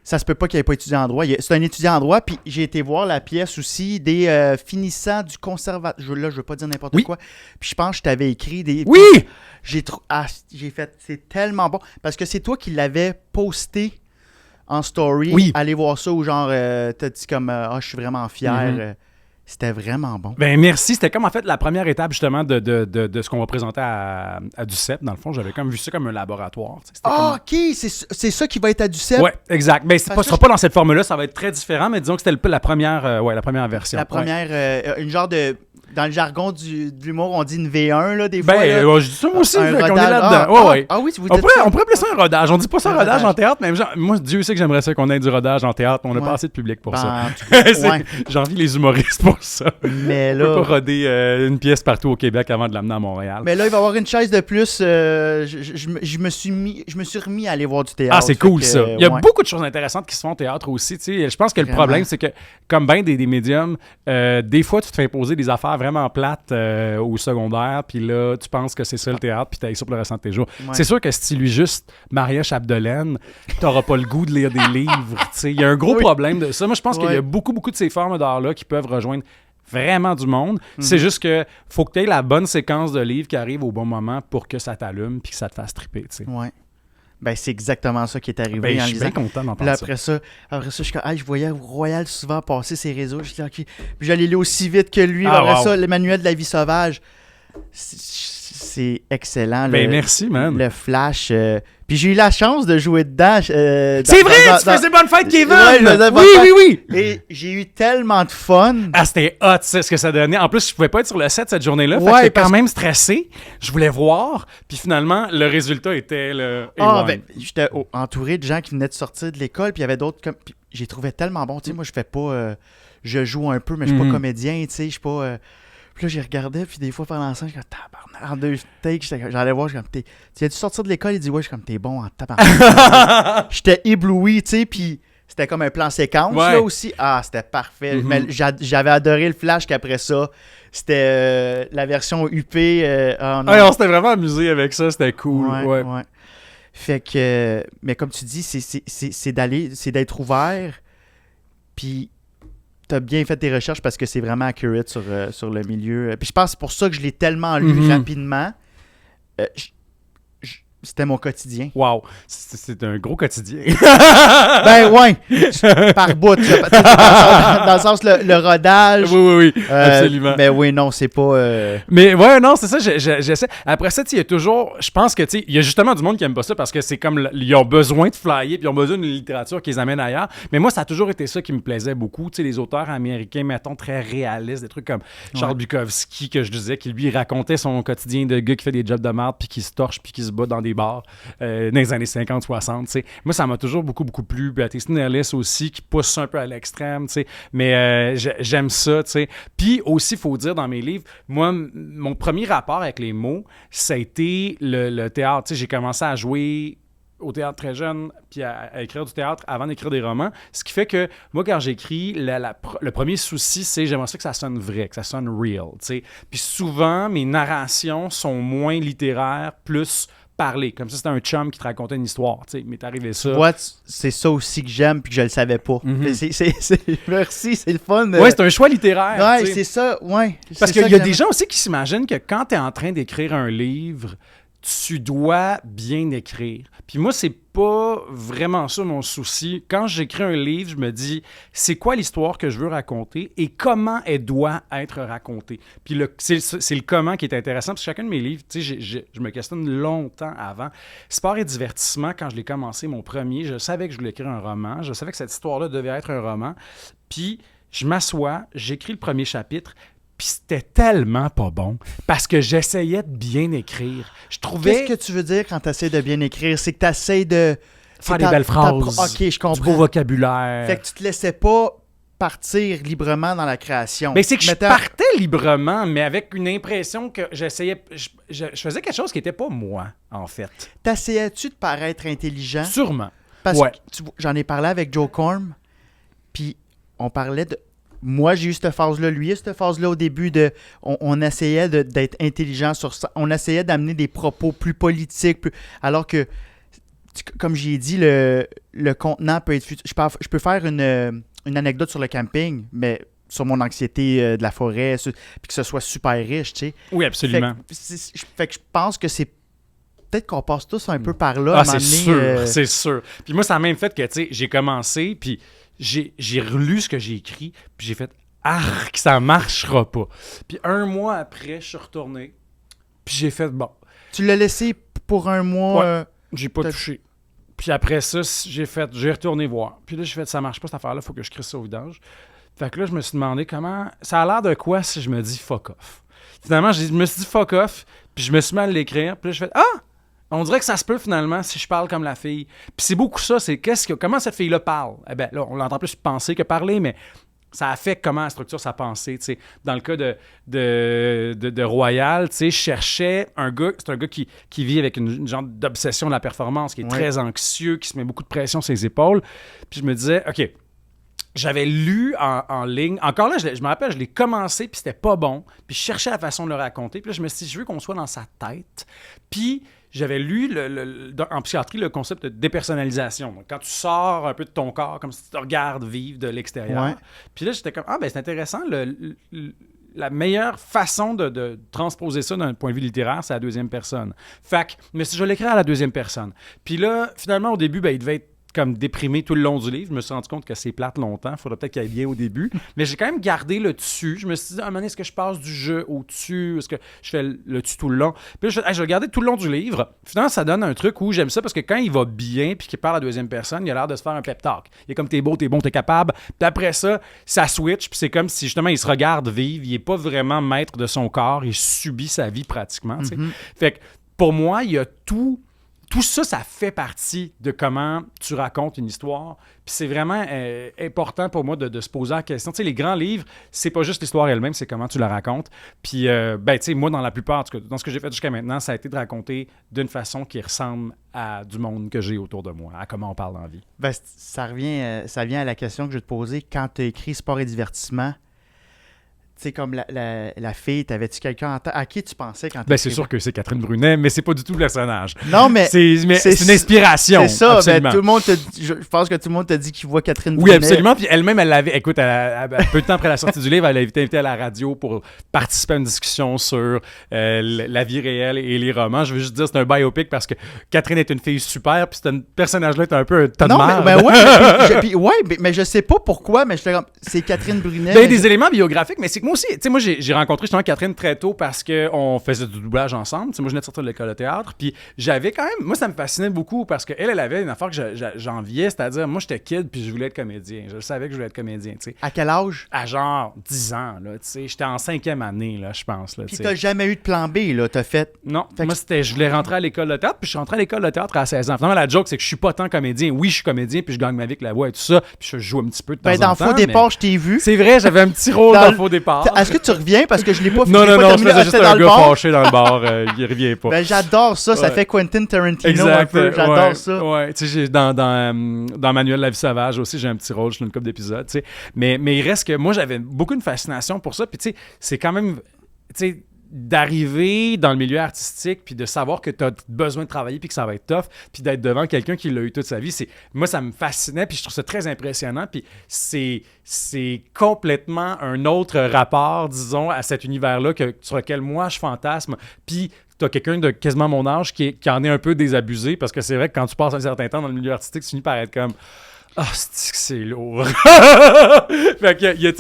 Ça se peut pas qu'il n'ait pas étudié en droit. C'est un étudiant en droit, puis j'ai été voir la pièce aussi des finissants du conservatoire. Là, je veux pas dire n'importe quoi. Puis je pense que je t'avais écrit des... Oui! J'ai fait... C'est tellement bon. Parce que c'est toi qui l'avais posté en story. Oui. Allez voir ça, ou genre, t'as dit comme, je suis vraiment fier. C'était vraiment bon. Ben merci. C'était comme en fait la première étape justement de ce qu'on va présenter à Duceppe. Dans le fond, j'avais comme vu ça comme un laboratoire. OK! C'est ça qui va être à Duceppe? Oui, exact. Mais ce sera pas dans cette forme-là. Ça va être très différent, mais disons que c'était la première version. La première, une genre de... Dans le jargon de l'humour, on dit une V1, là, des fois. Ben, je dis ça moi aussi, qu'on est là-dedans. On pourrait appeler ça un rodage. On dit pas ça rodage en théâtre, mais moi, Dieu sait que j'aimerais ça qu'on ait du rodage en théâtre. On n'a pas assez de public pour ça. J'envie les humoristes pour ça. Mais là... On peut pas roder une pièce partout au Québec avant de l'amener à Montréal. Mais là, il va y avoir une chaise de plus. Je me suis remis à aller voir du théâtre. Ah, c'est cool, ça. Il y a beaucoup de choses intéressantes qui se font au théâtre aussi. Je pense que le problème, c'est que, comme bien des médiums, des fois, tu te fais imposer des affaires vraiment plate au secondaire, puis là, tu penses que c'est ça le théâtre, puis t'as ça pour le restant de tes jours. Ouais. C'est sûr que si tu lis juste Maria Chapdelaine, t'auras pas le goût de lire des livres. Il y a un gros problème de ça. Moi, je pense qu'il y a beaucoup de ces formes d'art-là qui peuvent rejoindre vraiment du monde. C'est juste que faut que tu aies la bonne séquence de livres qui arrive au bon moment pour que ça t'allume puis que ça te fasse triper. Ouais. Ben, c'est exactement ça qui est arrivé. Ben, je suis bien content d'en parler. Après ça, je voyais Royal souvent passer ses réseaux. Je dis, OK. Puis j'allais lire aussi vite que lui. Après ça, le manuel de la vie sauvage. C'est excellent. Ben, merci, man. Le Flash. Puis j'ai eu la chance de jouer dedans. C'est vrai, tu faisais bonne fête, Kevin! Oui. Et j'ai eu tellement de fun. Ah, c'était hot, ça, ce que ça donnait. En plus, je pouvais pas être sur le set cette journée-là. Fait que j'étais quand même stressé. Je voulais voir. Puis finalement, le résultat était j'étais entouré de gens qui venaient de sortir de l'école. Puis il y avait d'autres comme. Puis j'ai trouvé tellement bon. Tu sais, moi, je fais pas. Je joue un peu, mais je suis pas comédien. Tu sais, je suis pas. Puis là, j'ai regardé, puis des fois, pendant la scène, je suis comme, tabarnak, en 2 takes, j'allais voir, je suis comme, tu viens-tu sortir de l'école? Il dit, ouais, je suis comme, t'es bon en tabarnak. J'étais ébloui, tu sais, puis c'était comme un plan séquence Ouais. là aussi. Ah, c'était parfait. Mhm. Mais j'avais adoré le Flash qu'après ça, c'était la version UP. Ah non. Ouais, on s'était vraiment amusé avec ça, c'était cool. Ouais, Ouais. ouais. Fait que, mais comme tu dis, c'est d'être ouvert. Puis t'as bien fait tes recherches parce que c'est vraiment accurate sur le milieu. Puis je pense que c'est pour ça que je l'ai tellement lu Mhm. rapidement. C'était mon quotidien. Wow, c'est un gros quotidien. Ben ouais, par bout. Dans le sens, le rodage. Oui, absolument. Mais oui, non, c'est pas... Mais ouais, non, c'est ça, j'essaie. Après ça, il y a toujours, je pense que, tu sais, il y a justement du monde qui aime pas ça parce que c'est comme, ils ont besoin de flyer, puis ils ont besoin d'une littérature qui les amène ailleurs. Mais moi, ça a toujours été ça qui me plaisait beaucoup. Tu sais, les auteurs américains, mettons, très réalistes, des trucs comme Charles Bukowski, que je disais, qui lui racontait son quotidien de gars qui fait des jobs de merde, puis qui se torche, puis qui se bat dans des bars dans les années 50-60, tu sais. Moi, ça m'a toujours beaucoup plu. Puis Tristan Ellis aussi, qui pousse un peu à l'extrême, tu sais. Mais j'aime ça, tu sais. Puis aussi, il faut dire, dans mes livres, moi, mon premier rapport avec les mots, ça a été le théâtre. Tu sais, j'ai commencé à jouer au théâtre très jeune, puis à écrire du théâtre avant d'écrire des romans. Ce qui fait que, moi, quand j'écris, le premier souci, c'est j'aimerais ça que ça sonne vrai, que ça sonne real, tu sais. Puis souvent, mes narrations sont moins littéraires, plus parler. Comme ça, c'était un chum qui te racontait une histoire, tu sais. Il m'est arrivé ça. Tu vois, c'est ça aussi que j'aime puis que je le savais pas. Merci, c'est le fun. Ouais, c'est un choix littéraire. Ouais, tu sais. c'est ça, ouais. Parce C'est qu'il ça y a que des j'aime. gens aussi qui s'imaginent que quand tu es en train d'écrire un livre, tu dois bien écrire. Puis moi, c'est pas vraiment ça mon souci. Quand j'écris un livre, je me dis, c'est quoi l'histoire que je veux raconter et comment elle doit être racontée. Puis c'est le comment qui est intéressant, parce que chacun de mes livres, tu sais, je me questionne longtemps avant. Sport et divertissement, quand je l'ai commencé, mon premier, je savais que je voulais écrire un roman. Je savais que cette histoire-là devait être un roman. Puis je m'assois, j'écris le premier chapitre, puis c'était tellement pas bon parce que j'essayais de bien écrire. Je trouvais Qu'est-ce que tu veux dire quand tu essaies de bien écrire? C'est que tu essaies de... faire des belles phrases, Ok, je du beau comprends. vocabulaire. Fait que tu te laissais pas partir librement dans la création. Mais c'est que je Mettons- partais librement, mais avec une impression que j'essayais... Je faisais quelque chose qui n'était pas moi, en fait. T'essayais-tu de paraître intelligent? Sûrement. Parce Ouais. que j'en ai parlé avec Joe Corm, puis on parlait de... Moi, j'ai eu cette phase-là. Lui, il a cette phase-là au début de... On essayait d'être intelligent sur ça. On essayait d'amener des propos plus politiques, alors que, comme j'ai dit, le contenant peut être... Je peux faire une anecdote sur le camping, mais sur mon anxiété de la forêt, puis que ce soit super riche, tu sais. Oui, absolument. Fait que je pense que c'est... Peut-être qu'on passe tous un peu par là. à Ah, un moment c'est donné, sûr, c'est sûr. Puis moi, ça a même fait que, tu sais, j'ai commencé, puis j'ai relu ce que j'ai écrit, puis j'ai fait « Arc, ça marchera pas ». Puis un mois après, je suis retourné, puis j'ai fait « Bon, Tu l'as laissé pour un mois. Ouais. j'ai pas T'as- touché ». Puis après ça, j'ai retourné voir. Puis là, j'ai fait « Ça marche pas, cette affaire-là, faut que je crisse ça au vidange ». Fait que là, je me suis demandé comment... Ça a l'air de quoi si je me dis « Fuck off ». Finalement, je me suis dit « Fuck off », puis je me suis mis à l'écrire, puis là, je fais « Ah ». On dirait que ça se peut finalement si je parle comme la fille. Puis c'est beaucoup ça, c'est comment cette fille-là parle. Eh bien là, on l'entend plus penser que parler, mais ça affecte comment elle structure sa pensée. T'sais. Dans le cas de Royal, je cherchais un gars, c'est un gars qui vit avec une genre d'obsession de la performance, qui est très anxieux, qui se met beaucoup de pression sur ses épaules. Puis je me disais, OK, j'avais lu en ligne. Encore là, je me rappelle, je l'ai commencé, puis c'était pas bon. Puis je cherchais la façon de le raconter. Puis là, je me suis dit, je veux qu'on soit dans sa tête. Puis j'avais lu en psychiatrie le concept de dépersonnalisation. Donc, quand tu sors un peu de ton corps, comme si tu te regardes vivre de l'extérieur. Ouais. Puis là, j'étais comme, ah, ben c'est intéressant. La meilleure façon de transposer ça d'un point de vue littéraire, c'est la deuxième personne. Fait que, mais si je l'écris à la deuxième personne. Puis là, finalement, au début, ben, il devait être comme déprimé tout le long du livre. Je me suis rendu compte que c'est plate longtemps. Il faudrait peut-être qu'il aille bien au début. Mais j'ai quand même gardé le dessus. Je me suis dit, à un moment donné, est-ce que je passe du jeu au dessus? Est-ce que je fais le dessus tout le long? Puis là, je vais le garder tout le long du livre. Finalement, ça donne un truc où j'aime ça parce que quand il va bien puis qu'il parle à la deuxième personne, il a l'air de se faire un pep talk. Il est comme t'es beau, t'es bon, t'es capable. Puis après ça switch. Puis c'est comme si justement il se regarde vivre. Il n'est pas vraiment maître de son corps. Il subit sa vie pratiquement. Fait que pour moi, il y a tout tout ça, ça fait partie de comment tu racontes une histoire. Puis c'est vraiment important pour moi de se poser la question. Tu sais, les grands livres, c'est pas juste l'histoire elle-même, c'est comment tu la racontes. Puis, tu sais, moi, dans la plupart, en tout cas, dans ce que j'ai fait jusqu'à maintenant, ça a été de raconter d'une façon qui ressemble à du monde que j'ai autour de moi, à comment on parle dans la vie. Ben, ça vient à la question que je vais te poser. Quand tu as écrit sport et divertissement, tu sais, comme la fille, t'avais-tu quelqu'un en tête? À qui tu pensais quand tu Ben, c'est sûr que c'est Catherine Brunet, mais c'est pas du tout le personnage. Non, mais c'est une inspiration. C'est ça, absolument. tout le monde je pense que tout le monde te dit qu'il voit Catherine Oui, Brunet. absolument. Puis elle-même, elle l'avait. Écoute, peu de temps après la sortie du livre, elle a été invitée à la radio pour participer à une discussion sur la vie réelle et les romans. Je veux juste dire, c'est un biopic parce que Catherine est une fille super, puis ce personnage-là est un peu un tas de merde. Mais je sais pas pourquoi, mais c'est Catherine Brunet. Ben, des éléments biographiques, mais c'est que moi aussi, tu sais, moi, j'ai rencontré justement Catherine très tôt parce qu'on faisait du doublage ensemble. Tu sais, moi, je venais de sortir de l'école de théâtre, puis j'avais quand même, moi, ça me fascinait beaucoup parce qu'elle avait une affaire que j'enviais, c'est-à-dire, moi, j'étais kid, puis je voulais être comédien. Je savais que je voulais être comédien, tu sais. À quel âge? À genre 10 ans, là, tu sais. J'étais en 5e année, là, je pense, là, puis t'as jamais eu de plan B, là, t'as fait... Non, moi, je voulais rentrer à l'école de théâtre, puis je suis rentré à l'école de théâtre à 16 ans. Finalement, la joke, c'est que je suis pas tant comédien. Oui, je suis comédien, puis je gagne ma vie avec la voix et tout ça, puis je joue un petit peu de temps en temps. Dans Faux Départ, je t'ai vu. C'est vrai, j'avais un petit rôle dans Faux Départ. Est-ce que tu reviens? Parce que je l'ai pas Non, je faisais juste un gars fâché dans le bar. Il revient pas. Ben, j'adore ça. Ça fait Quentin Tarantino exact, un peu. J'adore ça. Ouais, tu sais, dans Manuel la vie sauvage aussi, j'ai un petit rôle, je suis une couple d'épisodes, tu sais. Mais il reste que moi, j'avais beaucoup une fascination pour ça. Puis, tu sais, c'est quand même, tu sais, d'arriver dans le milieu artistique puis de savoir que tu as besoin de travailler puis que ça va être tough puis d'être devant quelqu'un qui l'a eu toute sa vie, moi ça me fascinait puis je trouve ça très impressionnant puis c'est complètement un autre rapport, disons, à cet univers-là sur lequel moi je fantasme. Puis tu as quelqu'un de quasiment mon âge qui en est un peu désabusé parce que c'est vrai que quand tu passes un certain temps dans le milieu artistique, tu finis par être comme ah, c'est lourd. Fait que,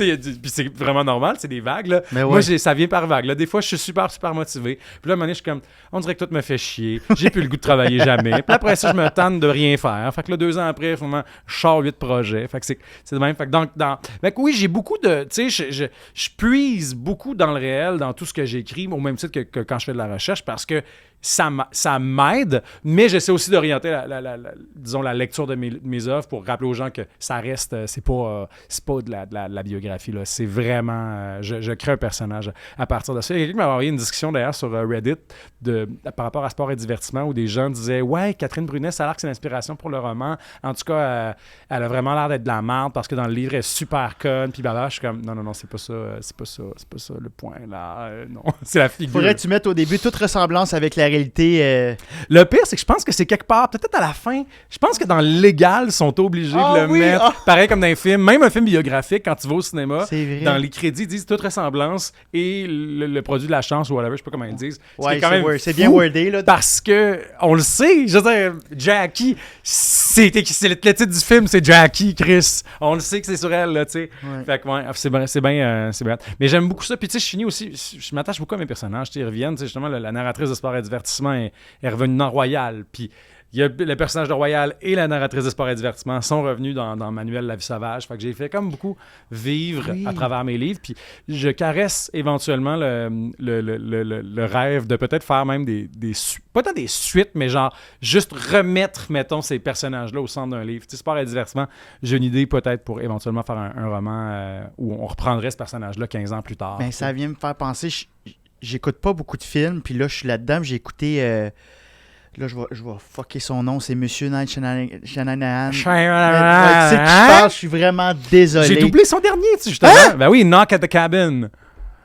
puis c'est vraiment normal, c'est des vagues, là. Ouais. Moi, ça vient par vagues, là. Des fois, je suis super, super motivé. Puis là, à un moment donné, je suis comme, on dirait que tout me fait chier. J'ai plus le goût de travailler jamais. Puis après ça, je me tente de rien faire. Fait que là, 2 ans après, vraiment, je sors 8 projets. Fait que c'est de même. Fait que oui, j'ai beaucoup de, tu sais, je puise beaucoup dans le réel, dans tout ce que j'écris, au même titre que quand je fais de la recherche, parce que ça m'aide, mais j'essaie aussi d'orienter la lecture de mes œuvres pour rappeler aux gens que ça reste, c'est pas de la biographie, là. C'est vraiment, je crée un personnage à partir de ça. Il y a quelqu'un qui m'a envoyé une discussion d'ailleurs sur Reddit par rapport à sport et divertissement où des gens disaient « Ouais, Catherine Brunet, ça a l'air que c'est l'inspiration pour le roman. En tout cas, elle a vraiment l'air d'être de la merde parce que dans le livre, elle est super conne. » Puis je suis comme « Non, c'est pas ça le point, là. Non, c'est la figure. » Faudrait que tu mettes au début toute ressemblance avec la réalité. Le pire, c'est que je pense que c'est quelque part, peut-être à la fin, je pense que dans le légal, ils sont obligés de le mettre. Pareil comme dans un film, même un film biographique, quand tu vas au cinéma, dans les crédits, ils disent toute ressemblance et le produit de la chance ou whatever, je sais pas comment ils disent. Ouais, c'est bien wordé, là. Parce que, on le sait, je veux dire, Jackie, c'est le titre du film, c'est Jackie, Chris. On le sait que c'est sur elle, là, tu sais. Ouais. Fait que, c'est bien. Mais j'aime beaucoup ça. Puis, tu sais, je finis aussi, je m'attache beaucoup à mes personnages, ils reviennent, tu sais, justement, la narratrice de sport et divertissement est revenue dans Royal. Puis il y a le personnage de Royal et la narratrice de sport et divertissement sont revenus dans Manuel la vie sauvage. Fait que j'ai fait comme beaucoup vivre à travers mes livres. Puis je caresse éventuellement le rêve de peut-être faire même pas tant des suites, mais genre juste remettre, mettons, ces personnages-là au centre d'un livre. Tu sais, sport et divertissement, j'ai une idée peut-être pour éventuellement faire un roman où on reprendrait ce personnage-là 15 ans plus tard. Ben, ça vient me faire penser... J'écoute pas beaucoup de films, puis là, je suis là-dedans, j'ai écouté... là, je vais fucker son nom, c'est Monsieur Night Shyamalan. Tu sais qui je parle, je suis vraiment désolé. J'ai doublé son dernier, justement. Hein? Ben oui, Knock at the Cabin.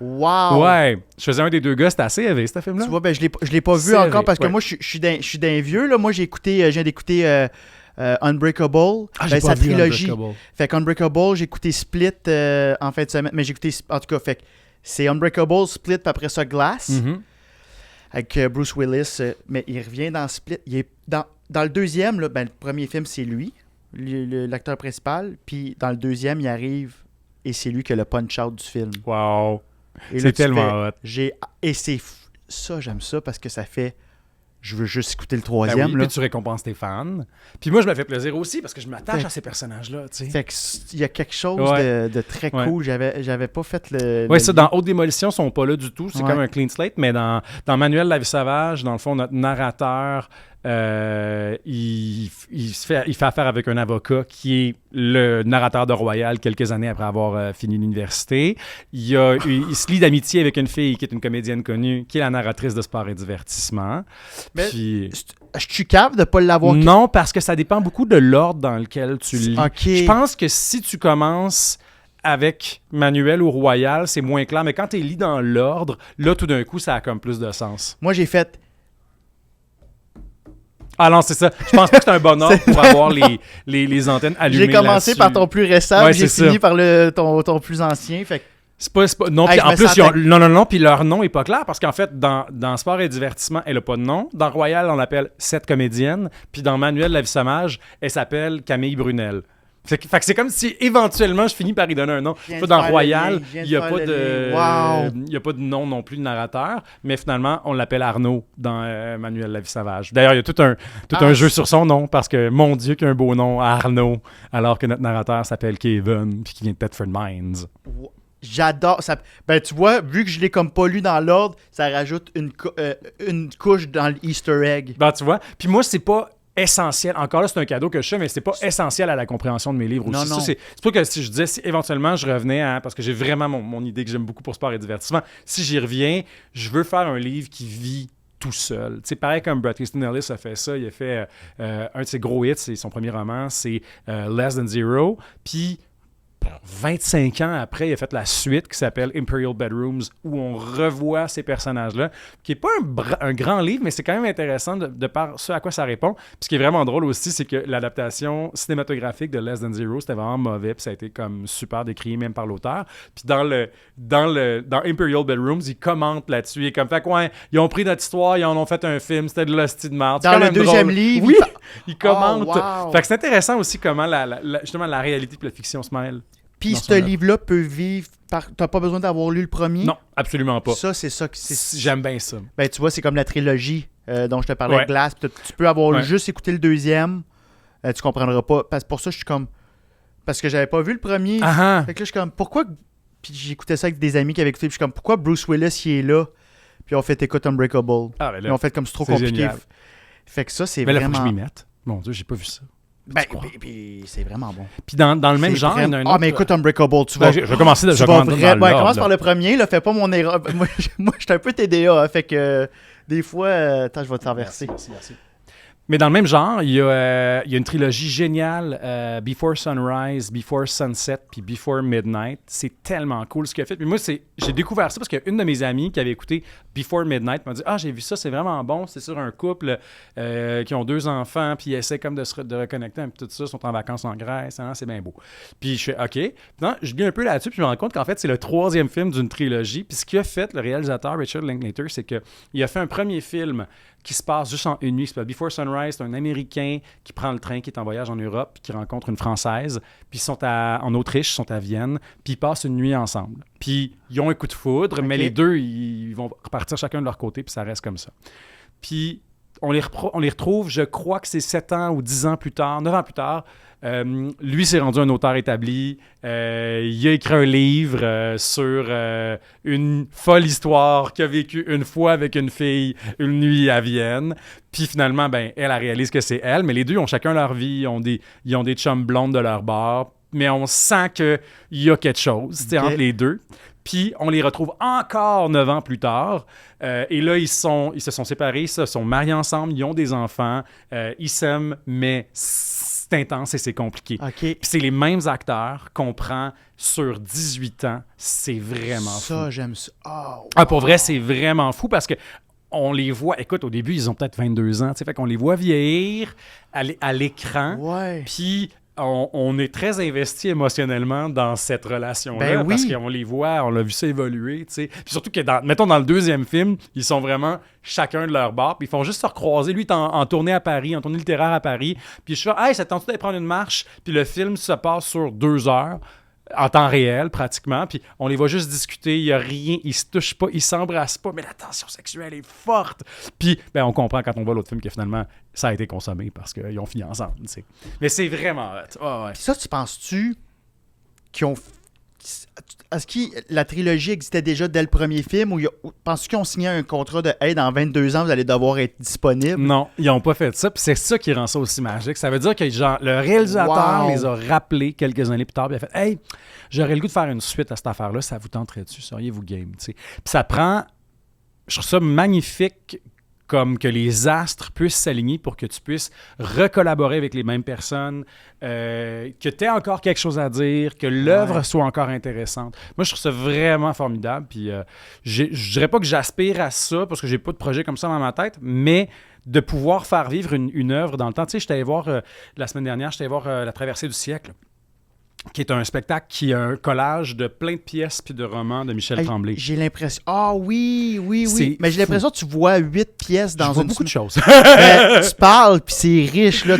Wow! Ouais, je faisais un des deux gars, c'était assez élevé, ce film-là. Tu vois, ben je l'ai pas vu encore parce que moi, je suis d'un vieux, là. Moi, je viens d'écouter... Unbreakable, sa trilogie. Fait qu'Unbreakable, j'ai écouté Split en fin de semaine, mais j'ai écouté, en tout cas, fait que c'est Unbreakable, Split, puis après ça, Glass, avec Bruce Willis, mais il revient dans Split, il est dans le deuxième, là, ben, le premier film, c'est lui, l'acteur principal, puis dans le deuxième, il arrive, et c'est lui qui a le punch-out du film. Wow! Et c'est tellement hot. Et c'est ça, j'aime ça, parce que ça fait... Je veux juste écouter le troisième. Ben oui, puis tu récompenses tes fans. Puis moi, je me fais plaisir aussi parce que je m'attache à ces personnages-là. Tu sais. Fait qu'il y a quelque chose de très cool. J'avais pas fait le... Oui, ça, dans Haute Démolition, ils sont pas là du tout. C'est comme un clean slate. Mais dans Manuel la vie sauvage, dans le fond, notre narrateur il fait affaire avec un avocat qui est le narrateur de Royal quelques années après avoir fini l'université. Il se lie d'amitié avec une fille qui est une comédienne connue, qui est la narratrice de sport et divertissement. Mais Puis... je suis cave de ne pas l'avoir... Non, parce que ça dépend beaucoup de l'ordre dans lequel tu lis. Okay. Je pense que si tu commences avec Manuel ou Royal, c'est moins clair, mais quand tu lis dans l'ordre, là, tout d'un coup, ça a comme plus de sens. Moi, j'ai fait... Ah non, c'est ça. Je pense pas que c'est un bon ordre pour avoir les antennes allumées. J'ai commencé par ton plus récent, ouais, j'ai fini par ton plus ancien, fait que... C'est pas, non, puis en plus, non, puis leur nom est pas clair parce qu'en fait, dans Sport et Divertissement, elle a pas de nom. Dans Royal, on l'appelle Cette comédienne. Puis dans Manuel la vie sauvage, elle s'appelle Camille Brunel. Fait que c'est comme si éventuellement je finis par y donner un nom. Dans Royal, il n'y a pas de nom non plus de narrateur, mais finalement, on l'appelle Arnaud dans Manuel la vie sauvage. D'ailleurs, il y a tout un jeu sur son nom parce que, mon Dieu, qu'il y a un beau nom, Arnaud, alors que notre narrateur s'appelle Kevin puis qui vient de Thetford Mines. J'adore ça. Ben, tu vois, vu que je l'ai comme pas lu dans l'ordre, ça rajoute une couche dans l'Easter egg. Ben, tu vois. Puis moi, c'est pas essentiel. Encore là, c'est un cadeau que je fais, mais c'est pas essentiel à la compréhension de mes livres aussi. Non. C'est pas que si je disais, si éventuellement je revenais à... Parce que j'ai vraiment mon idée que j'aime beaucoup pour sport et divertissement. Si j'y reviens, je veux faire un livre qui vit tout seul. Tu sais, pareil comme Bret Easton Ellis a fait ça. Il a fait un de ses gros hits, c'est son premier roman, c'est Less Than Zero. Puis 25 ans après, il a fait la suite qui s'appelle Imperial Bedrooms, où on revoit ces personnages-là, qui n'est pas un grand livre, mais c'est quand même intéressant de par ce à quoi ça répond. Puis ce qui est vraiment drôle aussi, c'est que l'adaptation cinématographique de Less Than Zero, c'était vraiment mauvais, puis ça a été comme super décrié même par l'auteur. Puis dans Imperial Bedrooms, ils commentent là-dessus. Il est comme, fait quoi, ils ont pris notre histoire, ils en ont fait un film, c'était de l'hostie de merde. Dans le deuxième livre, oui, ils commentent. Oh, wow. Fait que c'est intéressant aussi comment justement la réalité et la fiction se mêlent. Puis ce livre-là peut vivre t'as pas besoin d'avoir lu le premier? Non, absolument pas. Ça, c'est ça. J'aime bien ça. Ben, tu vois, c'est comme la trilogie dont je te parlais, Glass. Tu peux avoir juste écouté le deuxième. Tu comprendras pas. Parce pour ça, je suis comme... Parce que j'avais pas vu le premier. Fait que là, je suis comme, pourquoi... Puis j'écoutais ça avec des amis qui avaient écouté. Puis je suis comme, pourquoi Bruce Willis, il est là? Puis on fait écoute Unbreakable. Ah, ben là, ils ont fait comme c'est trop compliqué. Génial. Fait que ça, c'est mais vraiment... Mais là, faut que je m'y mette. Mon Dieu, j'ai pas vu ça. Ben, puis c'est vraiment bon. Puis dans le même genre, il y en a un autre... Ah, mais écoute, Unbreakable, tu vas... Je vais commencer dans commence par le premier, là, fais pas mon erreur. Moi, j'étais un peu TDA, fait que des fois... attends, je vais te traverser. Merci. Mais dans le même genre, il y a une trilogie géniale, Before Sunrise, Before Sunset, puis Before Midnight. C'est tellement cool ce qu'il a fait. Puis moi, j'ai découvert ça parce qu'une de mes amies qui avait écouté Before Midnight m'a dit « Ah, j'ai vu ça, c'est vraiment bon. C'est sur un couple qui ont 2 enfants, puis ils essaient comme de reconnecter, puis tout ça, sont en vacances en Grèce. Hein, c'est bien beau. » Puis je fais « OK. » Non, je lis un peu là-dessus, puis je me rends compte qu'en fait, c'est le 3e film d'une trilogie. Puis ce qu'il a fait, le réalisateur Richard Linklater, c'est qu'il a fait un premier film qui se passe juste en une nuit. C'est Before Sunrise, c'est un Américain qui prend le train, qui est en voyage en Europe, puis qui rencontre une Française. Puis ils sont en Autriche, ils sont à Vienne, puis ils passent une nuit ensemble. Puis ils ont un coup de foudre, mais les deux, ils vont repartir chacun de leur côté, puis ça reste comme ça. Puis on les retrouve, je crois que c'est 7 ans ou 10 ans plus tard, 9 ans plus tard. Lui s'est rendu un auteur établi. Il a écrit un livre sur une folle histoire qu'il a vécue une fois avec une fille une nuit à Vienne. Puis finalement, elle réalise que c'est elle, mais les deux ont chacun leur vie. Ils ont des chums blondes de leur bord. Mais on sent qu'il y a quelque chose entre les deux. Puis on les retrouve encore 9 ans plus tard. Et là, ils se sont séparés, ils se sont mariés ensemble, ils ont des enfants. Ils s'aiment, mais c'est intense et c'est compliqué. Okay. Puis c'est les mêmes acteurs qu'on prend sur 18 ans. C'est vraiment fou. Ça, j'aime ça. Oh, wow. Pour vrai, c'est vraiment fou parce que on les voit... Écoute, au début, ils ont peut-être 22 ans. Fait qu'on les voit vieillir à l'écran. Ouais. Puis... On est très investi émotionnellement dans cette relation-là parce qu'on les voit, on l'a vu ça évoluer, tu sais. Puis surtout que, mettons, dans le 2e film, ils sont vraiment chacun de leur bord, puis ils font juste se recroiser. Lui, il est en tournée à Paris, en tournée littéraire à Paris, puis je fais « Hey, ça tente d'aller prendre une marche? » Puis le film se passe sur 2 heures, en temps réel, pratiquement, puis on les voit juste discuter, il n'y a rien, ils se touchent pas, ils s'embrassent pas, mais la tension sexuelle est forte. Puis, on comprend quand on voit l'autre film que finalement, ça a été consommé parce qu'ils ont fini ensemble, tu sais. Mais c'est vraiment hot. Oh, ouais. Puis ça, tu penses-tu qu'ils ont... est-ce que la trilogie existait déjà dès le premier film ou penses-tu qu'ils ont signé un contrat de « Hey, dans 22 ans, vous allez devoir être disponible » Non, ils n'ont pas fait ça. Puis c'est ça qui rend ça aussi magique. Ça veut dire que genre, le réalisateur les a rappelés quelques années plus tard. Puis il a fait « Hey, j'aurais le goût de faire une suite à cette affaire-là. Ça vous tenterait-tu? Seriez-vous game? » Puis ça prend... Je trouve ça magnifique comme que les astres puissent s'aligner pour que tu puisses recollaborer avec les mêmes personnes, que tu aies encore quelque chose à dire, que l'œuvre soit encore intéressante. Moi, je trouve ça vraiment formidable. Puis, je dirais pas que j'aspire à ça parce que j'ai pas de projet comme ça dans ma tête, mais de pouvoir faire vivre une œuvre dans le temps. Tu sais, je t'allais voir la semaine dernière, je t'allais voir La Traversée du siècle, qui est un spectacle qui a un collage de plein de pièces puis de romans de Michel Tremblay. J'ai l'impression... Ah oui. Mais j'ai l'impression que tu vois 8 pièces dans vois beaucoup de choses. Tu parles, puis c'est riche, là.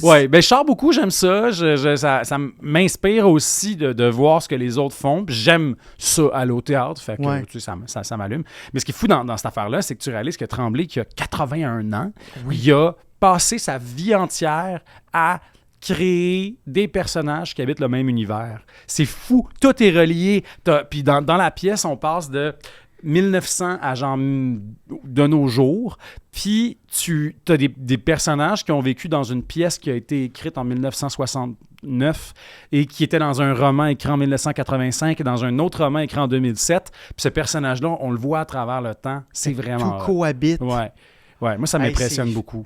Ouais. Ben, je sors beaucoup, j'aime ça. Ça m'inspire aussi de voir ce que les autres font. Puis j'aime ça aller au théâtre. Fait que tu sais, ça m'allume. Mais ce qui est fou dans cette affaire-là, c'est que tu réalises que Tremblay, qui a 81 ans, il a passé sa vie entière à créer des personnages qui habitent le même univers. C'est fou. Tout est relié. Puis dans la pièce, on passe de 1900 à genre de nos jours. Puis tu as des personnages qui ont vécu dans une pièce qui a été écrite en 1969 et qui était dans un roman écrit en 1985 et dans un autre roman écrit en 2007. Puis ce personnage-là, on le voit à travers le temps. C'est vraiment... Tout cohabite. Ouais, moi, ça m'impressionne beaucoup.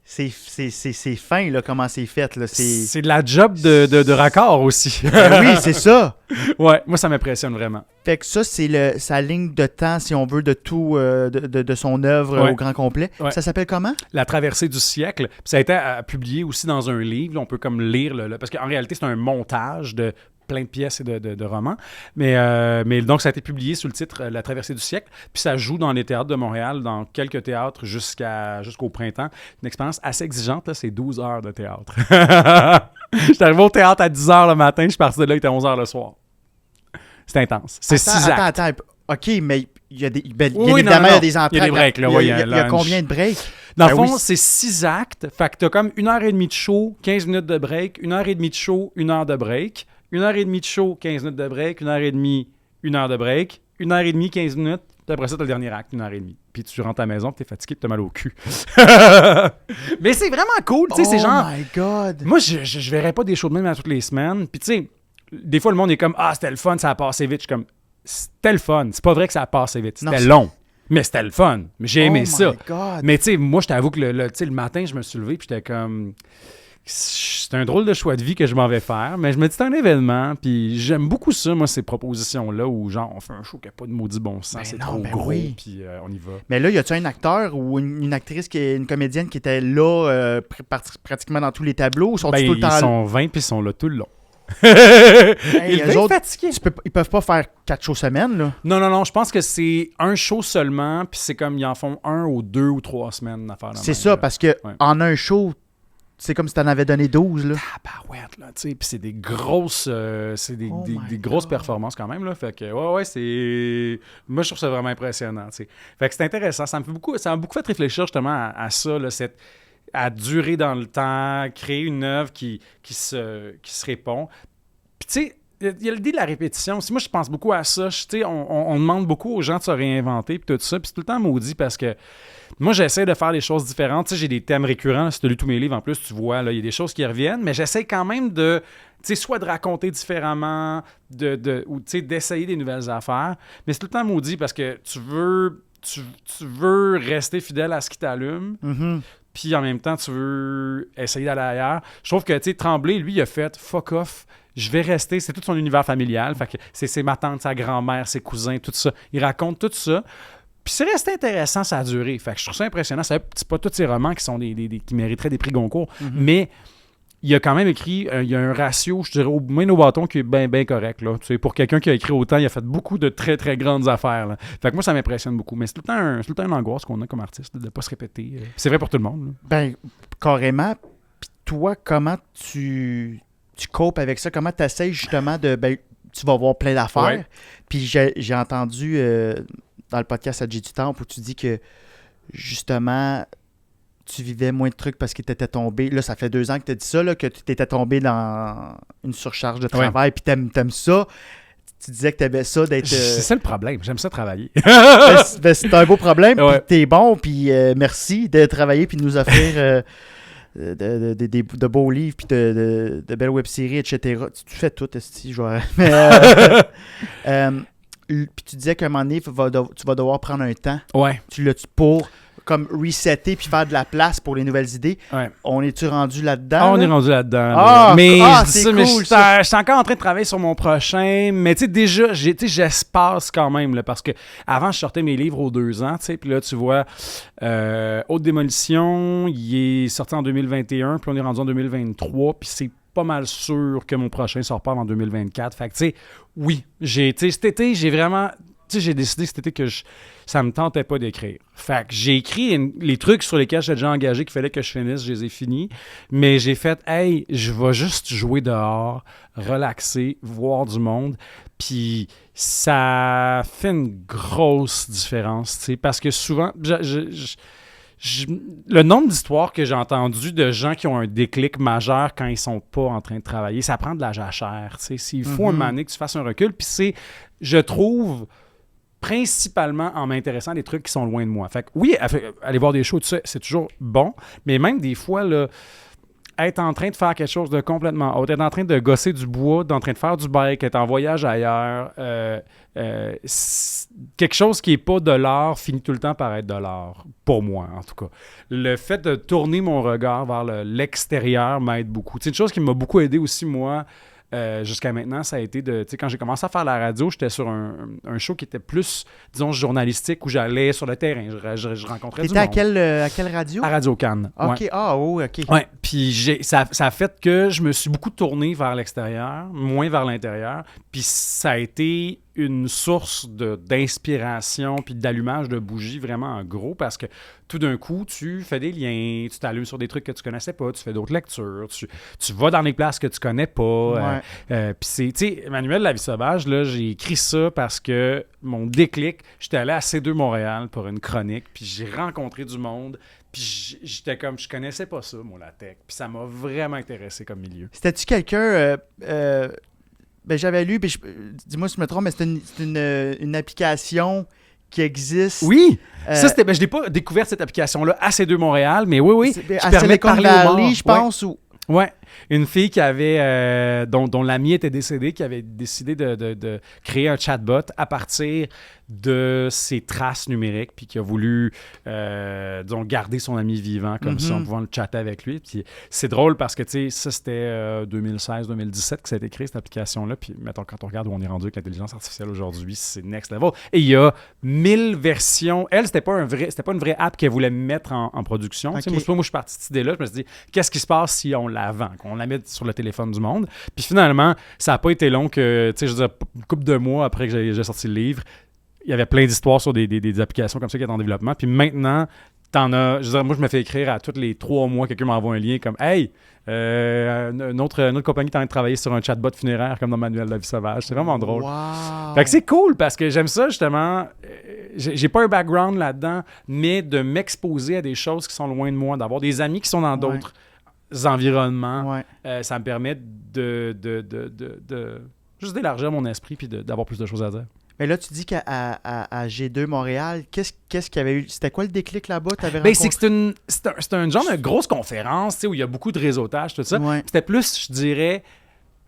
C'est fin, là, comment c'est fait. Là. C'est de la job de raccord aussi. Oui, c'est ça. Ouais, moi, ça m'impressionne vraiment. Fait que ça, c'est sa ligne de temps, si on veut, de tout, de son œuvre au grand complet. Ouais. Ça s'appelle comment? La Traversée du siècle. Puis ça a été publié aussi dans un livre. Là, on peut comme lire, parce qu'en réalité, c'est un montage de plein de pièces et de romans. Mais donc, ça a été publié sous le titre La Traversée du siècle. Puis ça joue dans les théâtres de Montréal, dans quelques théâtres jusqu'au printemps. Une expérience assez exigeante, là, c'est 12 heures de théâtre. J'étais arrivé au théâtre à 10 heures le matin, je suis parti de là, il était 11 heures le soir. C'est intense. C'est 6 actes. Attends. OK, mais il y a évidemment, il y a des entrées. Il y a des breaks, là. Il y a combien de breaks? Dans le fond, c'est 6 actes. Fait que t'as comme 1h30 de show, 15 minutes de break, 1h30 de show, 1 heure de break. 1h30 de show, 15 minutes de break, 1h30, 1 heure de break, 1h30, 15 minutes, puis après ça, t'as le dernier acte, 1h30. Puis tu rentres à la maison, puis t'es fatigué, puis t'as mal au cul. Mais c'est vraiment cool, tu sais, c'est genre... Oh my God! Moi, je verrais pas des shows de même à toutes les semaines, puis tu sais, des fois, le monde est comme « Ah, c'était le fun, ça a passé vite. » Je suis comme « C'était le fun. C'est pas vrai que ça a passé vite. C'était long. Mais c'était le fun. Mais j'ai aimé ça. God. Mais tu sais, moi, je t'avoue que le matin, je me suis levé, puis j'étais comme... C'est un drôle de choix de vie que je m'en vais faire, mais je me dis c'est un événement, puis j'aime beaucoup ça, moi, ces propositions-là où, genre, on fait un show qui n'a pas de maudit bon sens, c'est trop gros, puis on y va. Mais là, y a-tu un acteur ou une actrice, une comédienne qui était là pratiquement dans tous les tableaux, ou sont tout le temps là? Ils sont 20 puis ils sont là tout le long. Ils sont fatigués. Ils peuvent pas faire 4 shows semaine, là? Non, je pense que c'est un show seulement, puis c'est comme ils en font 1 ou 2 ou 3 semaines à faire. C'est ça, parce que en un show, c'est comme si t'en avais donné 12, là. Tabarouette, là, tu sais. Puis c'est des grosses... des grosses performances quand même, là. Fait que, ouais, c'est... Moi, je trouve ça vraiment impressionnant, tu sais. Fait que c'est intéressant. Ça m'a beaucoup fait réfléchir, justement, à ça, là, à durer dans le temps, créer une œuvre qui se répond. Puis, tu sais, il y a l'idée de la répétition. Moi, je pense beaucoup à ça. On demande beaucoup aux gens de se réinventer, puis tout ça. Puis c'est tout le temps maudit parce que moi, j'essaie de faire des choses différentes. Tu sais, j'ai des thèmes récurrents. Si tu as lu tous mes livres, en plus, tu vois, là, il y a des choses qui reviennent. Mais j'essaie quand même de, tu sais, soit de raconter différemment, ou tu sais, d'essayer des nouvelles affaires. Mais c'est tout le temps maudit parce que tu veux rester fidèle à ce qui t'allume. Mm-hmm. Puis en même temps, tu veux essayer d'aller ailleurs. Je trouve que, tu sais, Tremblay, lui, il a fait « fuck off ». Je vais rester, c'est tout son univers familial. Fait que c'est ma tante, sa grand-mère, ses cousins, tout ça. Il raconte tout ça. Puis c'est resté intéressant, ça a duré. Fait que je trouve ça impressionnant. C'est pas tous ces romans qui sont qui mériteraient des prix Goncourt, mais il a quand même écrit, il y a un ratio, je dirais, au main au bâton qui est bien correct. Là. Tu sais, pour quelqu'un qui a écrit autant, il a fait beaucoup de très, très grandes affaires. Là. Fait que moi, ça m'impressionne beaucoup. Mais c'est tout le temps une angoisse qu'on a comme artiste, de ne pas se répéter. C'est vrai pour tout le monde. Là. Ben, carrément. Puis toi, comment tu copes avec ça? Comment tu essaies justement de... Ben, tu vas voir plein d'affaires. Ouais. Puis j'ai entendu dans le podcast à J'ai du Temple où tu dis que justement tu vivais moins de trucs parce que tu étais tombé. Là, ça fait 2 ans que tu as dit ça, là, que tu étais tombé dans une surcharge de travail, puis t'aimes ça. Tu disais que tu avais ça d'être... C'est ça le problème. J'aime ça travailler. C'est un beau problème, Ouais. puis t'es bon, puis merci de travailler puis de nous offrir de beaux livres, puis de belles web-séries, etc. Tu fais tout, esti, je vois. Puis tu disais qu'à un moment donné, tu vas devoir prendre un temps. Ouais. Pour comme resetter puis faire de la place pour les nouvelles idées. Ouais. On est-tu rendu là-dedans? Ah, on là? est rendu là-dedans. Ah, mais ah, je dis c'est ça, mais cool, je suis encore en train de travailler sur mon prochain. Mais tu sais, déjà, j'espace quand même, là, parce que avant, je sortais mes livres aux 2 ans, tu sais, puis là, tu vois, Haute Démolition, il est sorti en 2021, puis on est rendu en 2023, puis c'est pas mal sûr que mon prochain sort pas en 2024. Fait que, tu sais, oui, cet été, j'ai vraiment... Tu sais, j'ai décidé cet été que ça me tentait pas d'écrire. Fait que j'ai écrit les trucs sur lesquels j'étais déjà engagé qu'il fallait que je finisse, je les ai finis. Mais j'ai fait, hey, je vais juste jouer dehors, relaxer, voir du monde. Puis ça fait une grosse différence, tu sais, parce que souvent, le nombre d'histoires que j'ai entendues de gens qui ont un déclic majeur quand ils sont pas en train de travailler, ça prend de la jachère, tu sais. Il faut un moment donné que tu fasses un recul. Puis c'est, je trouve... principalement en m'intéressant à des trucs qui sont loin de moi. Fait que oui, aller voir des shows, tout ça, c'est toujours bon, mais même des fois, là, être en train de faire quelque chose de complètement autre, être en train de gosser du bois, en train de faire du bike, être en voyage ailleurs, quelque chose qui n'est pas de l'art finit tout le temps par être de l'art, pour moi en tout cas. Le fait de tourner mon regard vers l'extérieur m'aide beaucoup. C'est une chose qui m'a beaucoup aidé aussi, moi, jusqu'à maintenant, ça a été de... Tu sais, quand j'ai commencé à faire la radio, j'étais sur un show qui était plus, disons, journalistique, où j'allais sur le terrain, je rencontrais du monde. T'étais à quelle radio? À Radio-Can. OK, ouais. OK. Ouais, puis ça a fait que je me suis beaucoup tourné vers l'extérieur, moins vers l'intérieur, puis ça a été une source d'inspiration puis d'allumage de bougies vraiment en gros, parce que tout d'un coup, tu fais des liens, tu t'allumes sur des trucs que tu connaissais pas, tu fais d'autres lectures, tu vas dans des places que tu connais pas. Ouais. Puis c'est, tu sais, Manuel La Vie Sauvage, là, j'ai écrit ça parce que mon déclic, j'étais allé à C2 Montréal pour une chronique, puis j'ai rencontré du monde, puis j'étais comme, je connaissais pas ça, moi, la tech, puis ça m'a vraiment intéressé comme milieu. C'était-tu quelqu'un... ben, j'avais lu, dis-moi si je me trompe, mais c'est une application qui existe. Oui! Ça, c'était, je n'ai pas découvert cette application-là à C2 Montréal, mais oui, qui à permet de Silicon parler aux morts. Valley, je pense, ou... Ouais, une fille qui avait dont l'ami était décédé, qui avait décidé de créer un chatbot à partir de ses traces numériques, puis qui a voulu, disons, garder son ami vivant comme ça, en pouvant le chatter avec lui. Puis c'est drôle parce que, tu sais, ça, c'était 2016-2017 que ça a été créé, cette application-là. Puis, mettons, quand on regarde où on est rendu avec l'intelligence artificielle aujourd'hui, c'est next level. Et il y a 1000 versions. Elle, c'était pas une vraie app qu'elle voulait mettre en production. Okay. Moi, je suis parti de cette idée-là. Je me suis dit, qu'est-ce qui se passe si on la vend, qu'on la met sur le téléphone du monde? Puis finalement, ça n'a pas été long que, tu sais, je veux dire, une couple de mois après que j'ai sorti le livre, il y avait plein d'histoires sur des applications comme ça qui étaient en développement. Puis maintenant, t'en as... Je veux dire, moi, je me fais écrire à tous les 3 mois, quelqu'un m'envoie un lien comme « Hey, une autre compagnie est en train de travailler sur un chatbot funéraire comme dans Manuel La Vie Sauvage. » C'est vraiment drôle. Wow. Fait que c'est cool parce que j'aime ça, justement. J'ai pas un background là-dedans, mais de m'exposer à des choses qui sont loin de moi, d'avoir des amis qui sont dans d'autres environnements, ça me permet de juste d'élargir mon esprit puis d'avoir plus de choses à dire. Mais là, tu dis qu'à G2 Montréal, qu'est-ce qu'il y avait eu? C'était quoi le déclic là-bas? C'est un genre de grosse conférence où il y a beaucoup de réseautage, tout ça. Ouais. C'était plus, je dirais,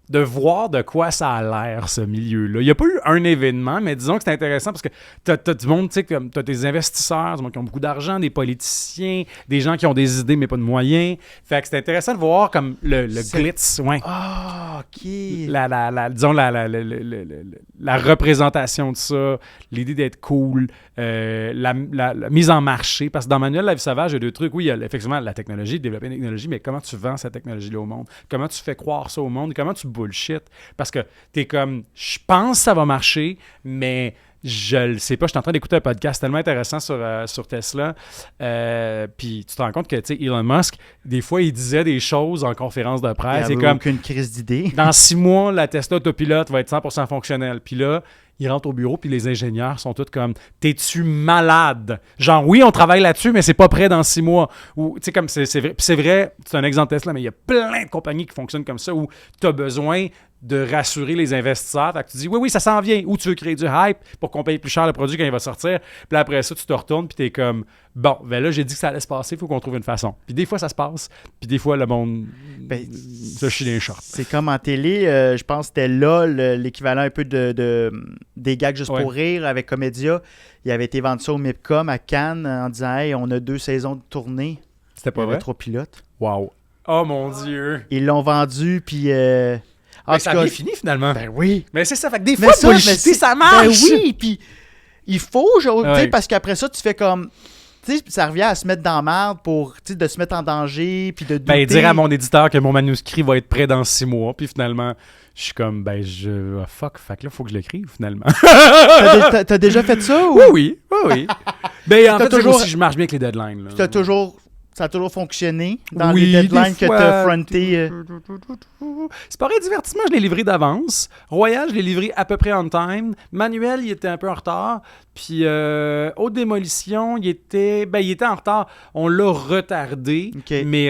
de voir de quoi ça a l'air, ce milieu-là. Il n'y a pas eu un événement, mais disons que c'est intéressant parce que tu as du monde, tu sais, tu as des investisseurs, du monde qui ont beaucoup d'argent, des politiciens, des gens qui ont des idées mais pas de moyens. Fait que c'est intéressant de voir comme le glitz. Ouais. Ah, OK. Disons la représentation de ça, l'idée d'être cool, la mise en marché. Parce que dans Manuel La Vie Sauvage, il y a 2 trucs. Oui, il y a effectivement la technologie, développer une technologie, mais comment tu vends cette technologie-là au monde? Comment tu fais croire ça au monde? Comment tu bullshit? Parce que t'es comme, je pense que ça va marcher, mais je le sais pas. Je suis en train d'écouter un podcast tellement intéressant sur Tesla. Puis tu te rends compte que, tu sais, Elon Musk, des fois, il disait des choses en conférence de presse. Il n'y avait aucune crise d'idée. Dans 6 mois, la Tesla autopilote va être 100% fonctionnelle. Puis là, il rentre au bureau, puis les ingénieurs sont tous comme « T'es-tu malade? » Genre, oui, on travaille là-dessus, mais c'est pas prêt dans 6 mois. Ou, tu sais, comme c'est vrai. Puis c'est vrai, c'est un exemple Tesla, mais il y a plein de compagnies qui fonctionnent comme ça, où tu as besoin de rassurer les investisseurs. Fait que tu dis, oui, ça s'en vient. Ou tu veux créer du hype pour qu'on paye plus cher le produit quand il va sortir. Puis là, après ça, tu te retournes, puis t'es comme, bon, ben là, j'ai dit que ça allait se passer, il faut qu'on trouve une façon. Puis des fois, ça se passe. Puis des fois, le monde se chie les shorts. C'est comme en télé, je pense que c'était là l'équivalent un peu des gags juste pour rire avec Comédia. Il avait été vendu ça au MIPCOM à Cannes en disant, hey, on a 2 saisons de tournée. C'était pas il y avait vrai? 3 pilotes. Wow. Oh mon Dieu. Ils l'ont vendu, puis... Mais ça a bien fini finalement. Ben oui. Mais c'est ça, fait que des fois, ça marche. Ben oui, puis il faut, genre, parce qu'après ça, tu fais comme... Tu sais, ça revient à se mettre dans la merde pour, tu sais, de se mettre en danger, puis de douter. Ben, dire à mon éditeur que mon manuscrit va être prêt dans 6 mois, puis finalement, je suis comme, fuck, fait que là, faut que je l'écrive, finalement. T'as déjà fait ça? Ou? Oui. Ben, en fait, aussi, je marche bien avec les deadlines. Là. Ça a toujours fonctionné dans les deadlines que tu as fronté. Sport et divertissement, je l'ai livré d'avance. Royal, je l'ai livré à peu près on time. Manuel, il était un peu en retard. Puis Haute Démolition, il était en retard. On l'a retardé, mais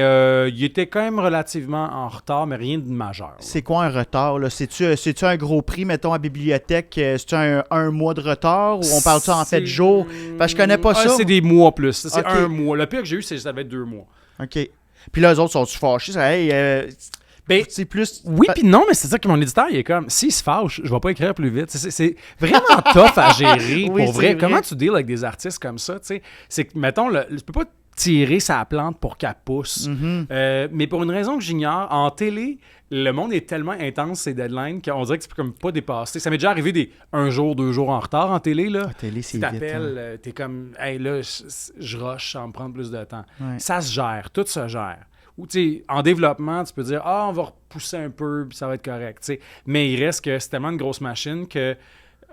il était quand même relativement en retard, mais rien de majeur. Là. C'est quoi un retard? Là? C'est-tu un gros prix, mettons, à bibliothèque? C'est-tu un mois de retard ou on parle ça en fait de jours? Parce que je connais pas ça. C'est des mois plus. C'est un mois. Le pire que j'ai eu, ça devait être 2 mois. OK. Puis là, eux autres sont-tu fâchés? C'est plus... Oui, puis non, mais c'est ça que mon éditeur, il est comme, s'il se fâche, je vais pas écrire plus vite. C'est vraiment tough à gérer, pour vrai. Comment tu deals avec des artistes comme ça, tu sais? C'est que, mettons, tu peux pas tirer sa plante pour qu'elle pousse. Mm-hmm. Mais pour une raison que j'ignore, en télé, le monde est tellement intense, ces deadlines, qu'on dirait que tu peux comme pas dépasser. Ça m'est déjà arrivé 1 jour, 2 jours en retard en télé, là. En télé, c'est tu t'appelles, vite, t'es comme, hey, là, je rush sans me prendre plus de temps. Ouais. Ça se gère, tout se gère. Ou, tu sais, en développement, tu peux dire, on va repousser un peu, puis ça va être correct, tu sais. Mais il reste que c'est tellement une grosse machine que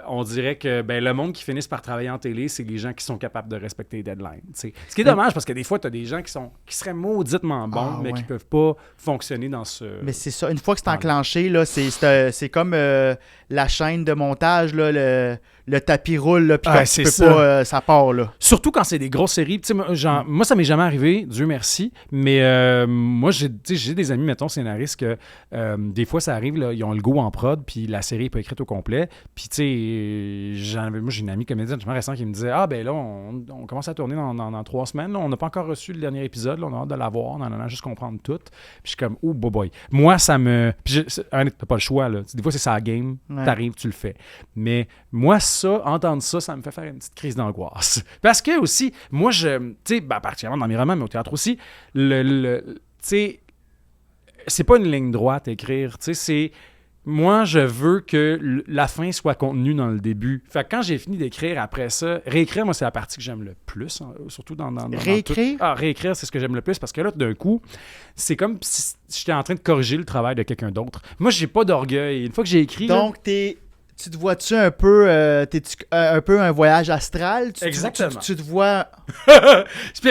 on dirait que le monde qui finissent par travailler en télé, c'est les gens qui sont capables de respecter les deadlines. T'sais. Ce qui est dommage, parce que des fois, tu as des gens qui seraient mauditement bons, mais qui peuvent pas fonctionner dans ce... Mais c'est ça. Une fois que c'est enclenché, là, c'est comme la chaîne de montage, là, le tapis roule, là, puis quand tu peux pas, ça part. Là. Surtout quand c'est des grosses séries. Moi, ça m'est jamais arrivé, Dieu merci, mais moi, j'ai des amis, mettons, scénaristes, que des fois, ça arrive, là, ils ont le go en prod, puis la série n'est pas écrite au complet. Puis, tu sais, moi, j'ai une amie comédienne récemment qui me disait, là, on commence à tourner dans 3 semaines, là, on n'a pas encore reçu le dernier épisode, là, on a hâte de l'avoir, on a juste comprendre tout. Puis, je suis comme, oh, boy. Moi, ça me... Puis, t'as pas le choix, là. Des fois, c'est ça la game, t'arrives, tu le fais. Mais moi, entendre ça me fait faire une petite crise d'angoisse. Parce que aussi, moi, tu sais, particulièrement dans mes romans, mais au théâtre aussi, tu sais, c'est pas une ligne droite écrire, tu sais, c'est... Moi, je veux que la fin soit contenue dans le début. Fait que quand j'ai fini d'écrire après ça, réécrire, moi, c'est la partie que j'aime le plus, surtout dans réécrire? Réécrire, c'est ce que j'aime le plus, parce que là, d'un coup, c'est comme si j'étais en train de corriger le travail de quelqu'un d'autre. Moi, j'ai pas d'orgueil. Une fois que j'ai écrit... Donc, tu te vois-tu un peu, un peu un voyage astral? Exactement. Tu te vois...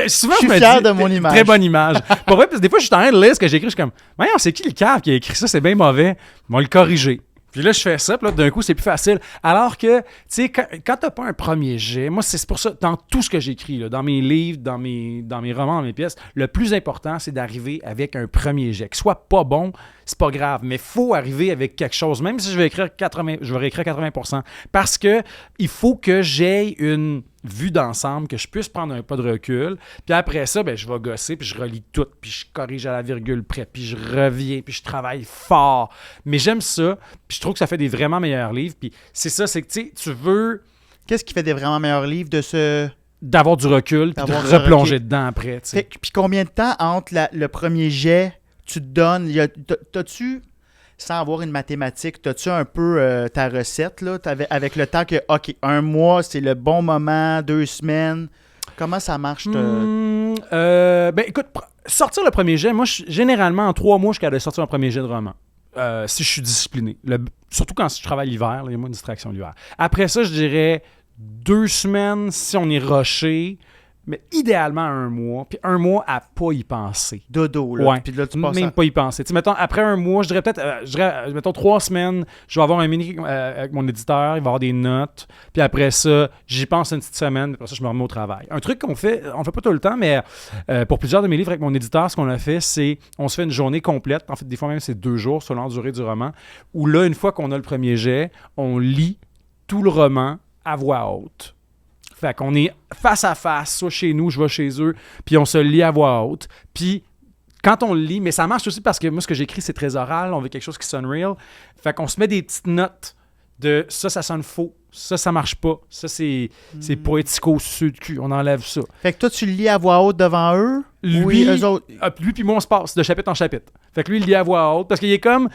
Souvent, je suis fier de mon image. Très bonne image. Pour vrai, parce que des fois, je suis en train de lire ce que j'ai écrit, je suis comme, voyons, c'est qui le cave qui a écrit ça? C'est bien mauvais. On va le corriger. Puis là, je fais ça, puis là, d'un coup, c'est plus facile. Alors que, tu sais, quand t'as pas un premier jet, moi, c'est pour ça, dans tout ce que j'écris, là, dans mes livres, dans mes romans, dans mes pièces, le plus important, c'est d'arriver avec un premier jet. Qu'il soit pas bon, c'est pas grave, mais faut arriver avec quelque chose, même si je vais réécrire 80%, parce que il faut que j'aie une vue d'ensemble, que je puisse prendre un pas de recul, puis après ça, je vais gosser, puis je relis tout, puis je corrige à la virgule près, puis je reviens, puis je travaille fort. Mais j'aime ça, puis je trouve que ça fait des vraiment meilleurs livres, puis c'est ça, c'est que, tu sais, tu veux... Qu'est-ce qui fait des vraiment meilleurs livres d'avoir du recul, puis de replonger dedans après, tu sais. Puis combien de temps entre le premier jet, tu te donnes... T'as-tu... Sans avoir une mathématique, t'as-tu un peu ta recette, là, avec le temps que, OK, 1 mois, c'est le bon moment, 2 semaines? Comment ça marche? Écoute, sortir le premier jet, moi, généralement, en 3 mois, je suis capable de sortir un premier jet de roman. Si je suis discipliné. Surtout quand je travaille l'hiver, il y a moins de distraction l'hiver. Après ça, je dirais 2 semaines si on est rushé. mais idéalement 1 mois, puis 1 mois à pas y penser. Dodo, là. Ouais. Puis là, tu passes Même pas y penser. Tu sais, mettons, après 1 mois, je dirais peut-être, mettons 3 semaines, je vais avoir un mini avec mon éditeur, il va y avoir des notes, puis après ça, j'y pense une petite semaine, puis après ça, je me remets au travail. Un truc on fait pas tout le temps, mais pour plusieurs de mes livres avec mon éditeur, ce qu'on a fait, c'est, on se fait une journée complète, en fait, des fois même c'est 2 jours selon la durée du roman, où là, une fois qu'on a le premier jet, on lit tout le roman à voix haute. Fait qu'on est face à face, soit chez nous, je vais chez eux, puis on se le lit à voix haute. Puis quand on le lit, mais ça marche aussi parce que moi, ce que j'écris, c'est très oral, on veut quelque chose qui sonne real. Fait qu'on se met des petites notes de ça sonne faux, ça marche pas, ça c'est poético sur le cul, on enlève ça. Fait que toi, tu le lis à voix haute devant eux? Lui, eux autres. Lui puis moi, on se passe de chapitre en chapitre. Fait que lui, il lit à voix haute parce qu'il est comme...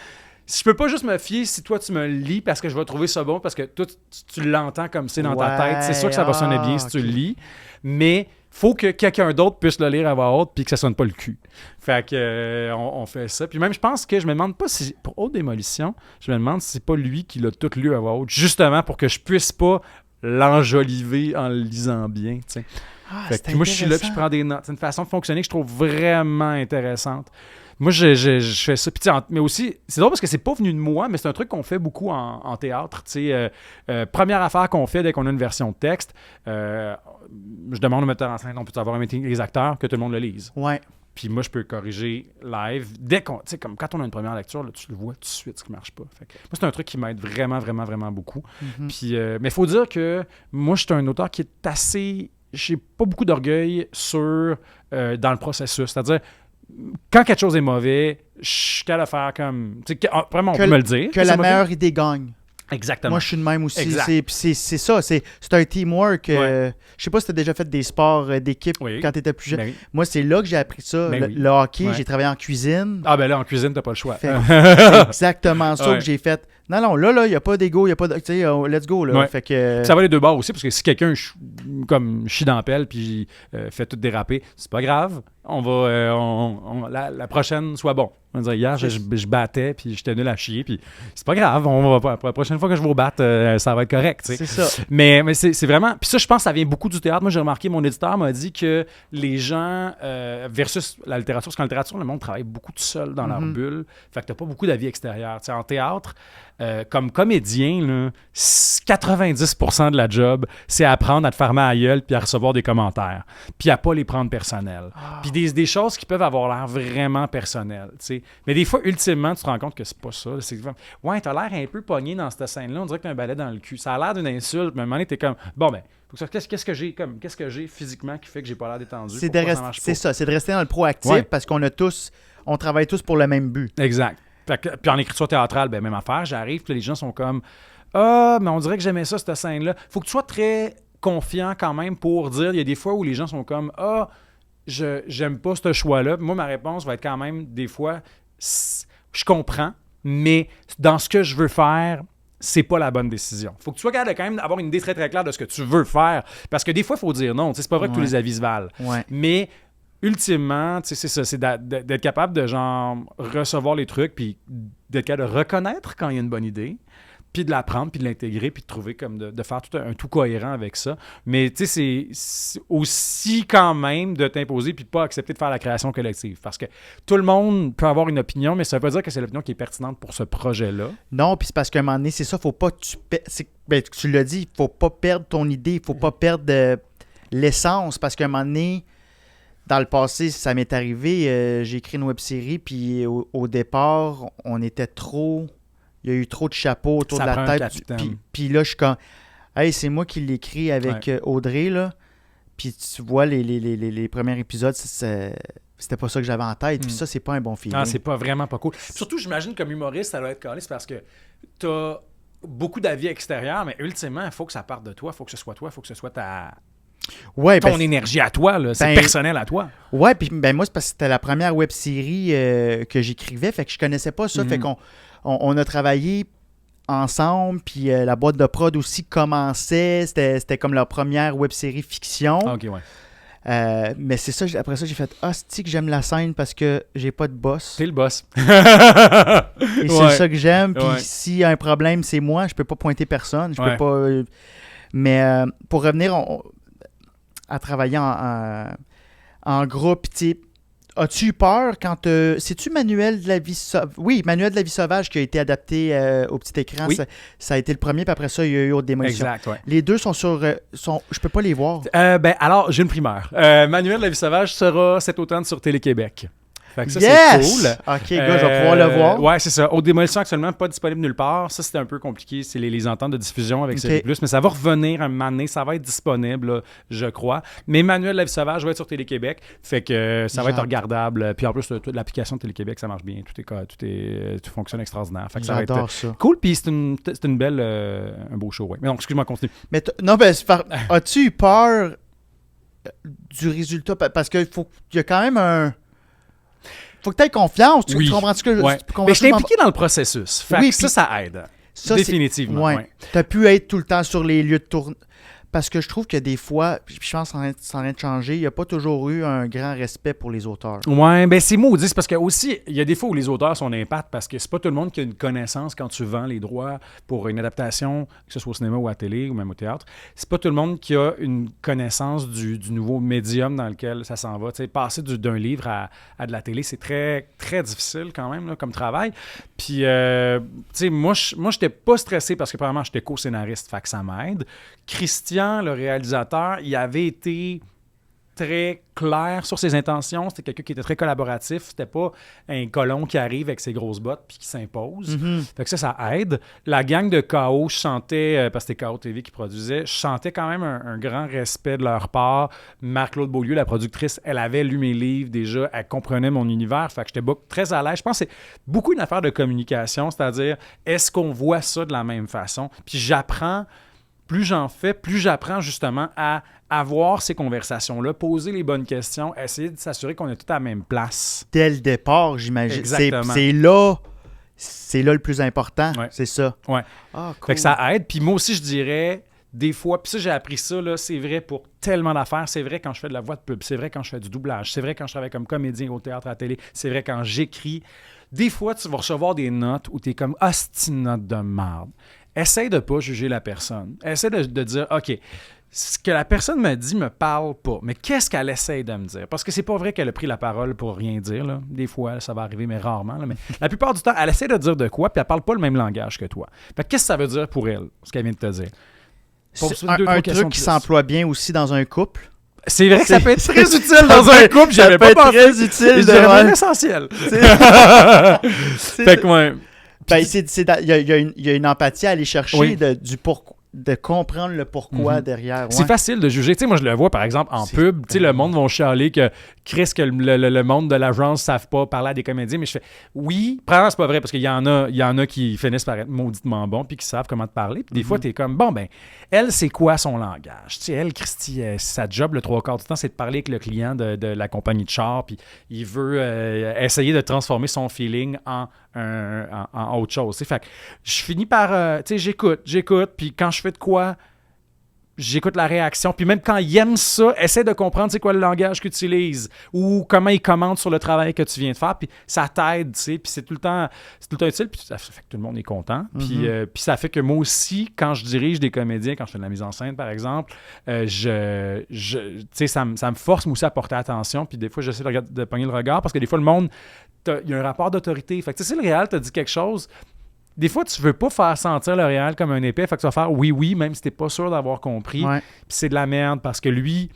Je peux pas juste me fier si toi tu me le lis parce que je vais trouver ça bon parce que toi tu l'entends comme c'est dans ta tête. C'est sûr que ça va sonner bien si tu le lis, mais faut que quelqu'un d'autre puisse le lire à voix haute puis que ça sonne pas le cul. Fait que on fait ça. Puis même je pense que je me demande pas si pour Haute Démolition, je me demande si c'est pas lui qui l'a tout lu à voix haute justement pour que je puisse pas l'enjoliver en le lisant bien, tu sais. Fait que moi je suis là puis je prends des notes. C'est une façon de fonctionner que je trouve vraiment intéressante. Moi, je fais ça. Puis, mais aussi, c'est drôle parce que c'est pas venu de moi, mais c'est un truc qu'on fait beaucoup en théâtre. Première affaire qu'on fait dès qu'on a une version de texte, je demande au metteur en scène, on peut avoir un meeting avec les acteurs, que tout le monde le lise. Ouais. Puis moi, je peux corriger live. Dès qu'on, tu sais, comme quand on a une première lecture, là, tu le vois tout de suite ce qui marche pas. Fait que, moi, c'est un truc qui m'aide vraiment, vraiment, vraiment beaucoup. Puis, mais il faut dire que moi, je suis un auteur qui est assez... J'ai pas beaucoup d'orgueil dans le processus. C'est-à-dire, quand quelque chose est mauvais, je suis qu'à le faire comme... Vraiment, on peut me le dire. Que la meilleure idée gagne. Exactement. Moi, je suis de même aussi. Exact. C'est ça. C'est un teamwork. Je sais pas si tu as déjà fait des sports d'équipe quand tu étais plus jeune. Ben oui. Moi, c'est là que j'ai appris ça. Le hockey, j'ai travaillé en cuisine. Ah, ben là, en cuisine, t'as pas le choix. C'est exactement ça que j'ai fait. Non, là, il n'y a pas d'ego, il n'y a pas de... Tu sais, let's go, là. Fait que... Ça va les deux bords aussi, parce que si quelqu'un comme chie dans la pelle puis fait tout déraper, c'est pas grave. On va... la prochaine soit bon. On va dire, hier, je battais puis j'étais nul à chier, puis c'est pas grave. La prochaine fois que je vais vous battre, ça va être correct, tu sais. C'est ça. Mais c'est vraiment... Puis ça, je pense que ça vient beaucoup du théâtre. Moi, j'ai remarqué, mon éditeur m'a dit que les gens, versus la littérature, parce qu'en littérature, le monde travaille beaucoup tout seul dans leur bulle. Fait que t'as pas beaucoup d'avis extérieurs. Tu sais, en théâtre... comme comédien, là, 90% de la job, c'est apprendre à te fermer à la gueule puis à recevoir des commentaires. Puis à pas les prendre personnels. Puis des choses qui peuvent avoir l'air vraiment personnelles. T'sais. Mais des fois, ultimement, tu te rends compte que c'est pas ça. C'est ouais, t'as l'air un peu pogné dans cette scène-là. On dirait que t'as un balai dans le cul. Ça a l'air d'une insulte. Mais à un moment donné, t'es comme, bon, ben, qu'est-ce que j'ai physiquement qui fait que j'ai pas l'air détendu? C'est de rester dans le proactif parce on travaille tous pour le même but. Exact. Puis en écriture théâtrale, ben même affaire, j'arrive, puis les gens sont comme « Ah, mais on dirait que j'aimais ça, cette scène-là. » Faut que tu sois très confiant quand même pour dire, il y a des fois où les gens sont comme « Ah, j'aime pas ce choix-là. » Moi, ma réponse va être quand même, des fois, je comprends, mais dans ce que je veux faire, c'est pas la bonne décision. Faut que tu sois capable de quand même avoir une idée très très claire de ce que tu veux faire. Parce que des fois, il faut dire non. C'est pas vrai que tous les avis se valent. Mais... ultimement, c'est ça, c'est d'être capable de genre recevoir les trucs puis d'être capable de reconnaître quand il y a une bonne idée, puis de l'apprendre, puis de l'intégrer, puis de trouver comme de faire tout un tout cohérent avec ça. Mais tu sais, c'est aussi quand même de t'imposer puis de pas accepter de faire la création collective. Parce que tout le monde peut avoir une opinion, mais ça veut pas dire que c'est l'opinion qui est pertinente pour ce projet-là. Non, puis c'est parce qu'à un moment donné, c'est ça, faut pas tu l'as dit, il faut pas perdre ton idée, il faut pas perdre l'essence, parce qu'à un moment donné, dans le passé, ça m'est arrivé, j'ai écrit une web-série, puis au départ, on était trop... Il y a eu trop de chapeaux autour de la tête. Puis là, je suis comme... Hey, c'est moi qui l'écris avec Audrey, là. Puis tu vois, les premiers épisodes, c'était pas ça que j'avais en tête. Puis ça, c'est pas un bon feeling. Ah, c'est pas vraiment pas cool. Surtout, j'imagine, comme humoriste, ça doit être calé, c'est parce que t'as beaucoup d'avis extérieurs, mais ultimement, il faut que ça parte de toi, il faut que ce soit toi, il faut que ce soit ton énergie à toi, là. C'est personnel à toi. Ouais, puis moi, c'est parce que c'était la première web-série que j'écrivais, fait que je connaissais pas ça, fait qu'on a travaillé ensemble, puis la boîte de prod aussi commençait, c'était comme leur première web-série fiction. OK, ouais. Mais c'est ça, après ça, j'ai fait « Ah, c'est-tu que j'aime la scène parce que j'ai pas de boss. » T'es le boss. Et c'est ça que j'aime, puis s'il y a un problème, c'est moi, je peux pas pointer personne, je peux pas... Mais pour revenir... à travailler en groupe. As-tu eu peur quand... C'est-tu Manuel de la vie sauvage? Oui, Manuel de la vie sauvage qui a été adapté au petit écran. Oui. Ça a été le premier, puis après ça, il y a eu Haute Démolition. Exact, ouais. Les deux sont sur... je peux pas les voir. Alors, j'ai une primeur. Manuel de la vie sauvage sera cet automne sur Télé-Québec. Fait que ça, c'est cool. OK, gars, je vais pouvoir le voir. Ouais, c'est ça. Haute Démolition, actuellement, pas disponible nulle part. Ça, c'était un peu compliqué. C'est les ententes de diffusion avec OK. C++, mais ça va revenir un moment donné. Ça va être disponible, là, je crois. Mais Manuel de la vie sauvage va être sur Télé-Québec. Fait que ça va être regardable. Puis en plus, l'application de Télé-Québec, ça marche bien. Tout fonctionne extraordinaire. Fait que ça va J'adore être ça. cool. Puis c'est une belle... un beau show, ouais. Mais non, excuse-moi, continue. Mais as-tu eu peur du résultat? Parce qu'il y a quand même un... Faut que tu aies confiance. Tu comprends-tu que Mais je t'ai impliqué dans le processus. Fait que ça aide. Ça, définitivement. Ouais. Tu as pu être tout le temps sur les lieux de tournée. Parce que je trouve que des fois, puis je pense que ça en est de changer, il n'y a pas toujours eu un grand respect pour les auteurs. Ouais, ben c'est maudit. C'est parce que aussi, il y a des fois où les auteurs sont d'impact parce que c'est pas tout le monde qui a une connaissance quand tu vends les droits pour une adaptation, que ce soit au cinéma ou à la télé ou même au théâtre. C'est pas tout le monde qui a une connaissance du nouveau médium dans lequel ça s'en va. Tu sais, passer d'un livre à de la télé, c'est très, très difficile quand même là, comme travail. Puis, tu sais, moi, j'étais pas stressé parce que, premièrement, j'étais co-scénariste, fait que ça m'aide. Christian, le réalisateur, il avait été très clair sur ses intentions. C'était quelqu'un qui était très collaboratif. C'était pas un colon qui arrive avec ses grosses bottes puis qui s'impose. Fait que ça aide. La gang de KO, je sentais, parce que c'était KO TV qui produisait, je sentais quand même un grand respect de leur part. Marc-Claude Beaulieu, la productrice, elle avait lu mes livres déjà. Elle comprenait mon univers. Fait que j'étais très à l'aise. Je pense que c'est beaucoup une affaire de communication, c'est-à-dire, est-ce qu'on voit ça de la même façon? Puis j'apprends... Plus j'en fais, plus j'apprends justement à avoir ces conversations-là, poser les bonnes questions, essayer de s'assurer qu'on est tous à la même place. Dès le départ, j'imagine. Exactement. C'est là le plus important. Ouais. C'est ça. Ouais. Ah, cool. Fait que ça aide. Puis moi aussi, je dirais, des fois, puis ça, j'ai appris ça, là, c'est vrai pour tellement d'affaires. C'est vrai quand je fais de la voix de pub. C'est vrai quand je fais du doublage. C'est vrai quand je travaille comme comédien au théâtre, à la télé. C'est vrai quand j'écris. Des fois, tu vas recevoir des notes où tu es comme « Ah, c'est une note de merde ». Essaye de ne pas juger la personne. Essaye de dire, OK, ce que la personne me dit me parle pas, mais qu'est-ce qu'elle essaye de me dire? Parce que c'est pas vrai qu'elle a pris la parole pour rien dire. Là. Des fois, ça va arriver, mais rarement. Là. Mais la plupart du temps, elle essaie de dire de quoi, puis elle parle pas le même langage que toi. Fait que qu'est-ce que ça veut dire pour elle, ce qu'elle vient de te dire? C'est un truc qui s'emploie bien aussi dans un couple. C'est vrai que ça peut être très utile dans un couple. J'avais pas pensé. Très utile. C'est vraiment essentiel. Fait que moi... Ben, il y a une empathie à aller chercher de comprendre le pourquoi derrière. Ouais. C'est facile de juger. Tu sais, moi, je le vois, par exemple, en pub. Tu sais, le monde va chialer que le monde de l'agence ne savent pas parler à des comédiens. Mais je fais, oui, probablement, c'est pas vrai parce qu'il y en a qui finissent par être mauditement bons puis qui savent comment te parler. Puis des fois, tu es comme, bon, ben, elle, c'est quoi son langage? Tu sais, elle, Christy, sa job, le 3/4 du temps, c'est de parler avec le client de la compagnie de char. Puis il veut essayer de transformer son feeling en autre chose. T'sais. Fait que je finis par... tu sais, j'écoute, puis quand je fais de quoi, j'écoute la réaction. Puis même quand il aime ça, essaie de comprendre c'est quoi le langage qu'il utilise ou comment il commente sur le travail que tu viens de faire. Puis ça t'aide, tu sais. Puis c'est tout le temps utile. Puis ça fait que tout le monde est content. Puis ça fait que moi aussi, quand je dirige des comédiens, quand je fais de la mise en scène, par exemple, tu sais, ça me force moi aussi à porter attention. Puis des fois, j'essaie de pogner le regard parce que des fois, le monde... Il y a un rapport d'autorité. Fait que, tu sais, si le réal t'a dit quelque chose, des fois, tu veux pas faire sentir le réal comme un épais. Fait que tu vas faire oui, même si t'es pas sûr d'avoir compris. Ouais. Puis c'est de la merde parce que lui,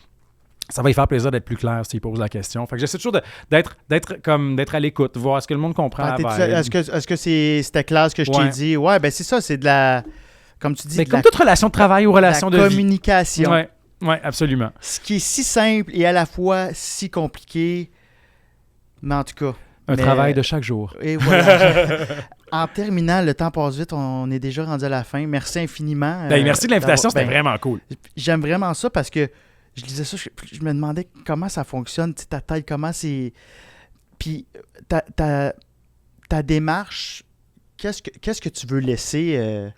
ça va lui faire plaisir d'être plus clair s'il pose la question. Fait que j'essaie toujours d'être à l'écoute, voir est-ce que le monde comprend la vibe. Est-ce que c'était clair ce que je t'ai dit? Ouais, ben c'est ça, c'est de la... Comme tu dis, mais comme toute relation de travail ou relation de vie. Communication. Oui, absolument. Ce qui est si simple et à la fois si compliqué, mais en tout cas... Un travail de chaque jour. Et voilà. En terminant, le temps passe vite, on est déjà rendu à la fin. Merci infiniment. Merci de l'invitation, c'était vraiment cool. J'aime vraiment ça parce que je lisais ça, je me demandais comment ça fonctionne, ta tête, comment c'est... Puis ta démarche, qu'est-ce que tu veux laisser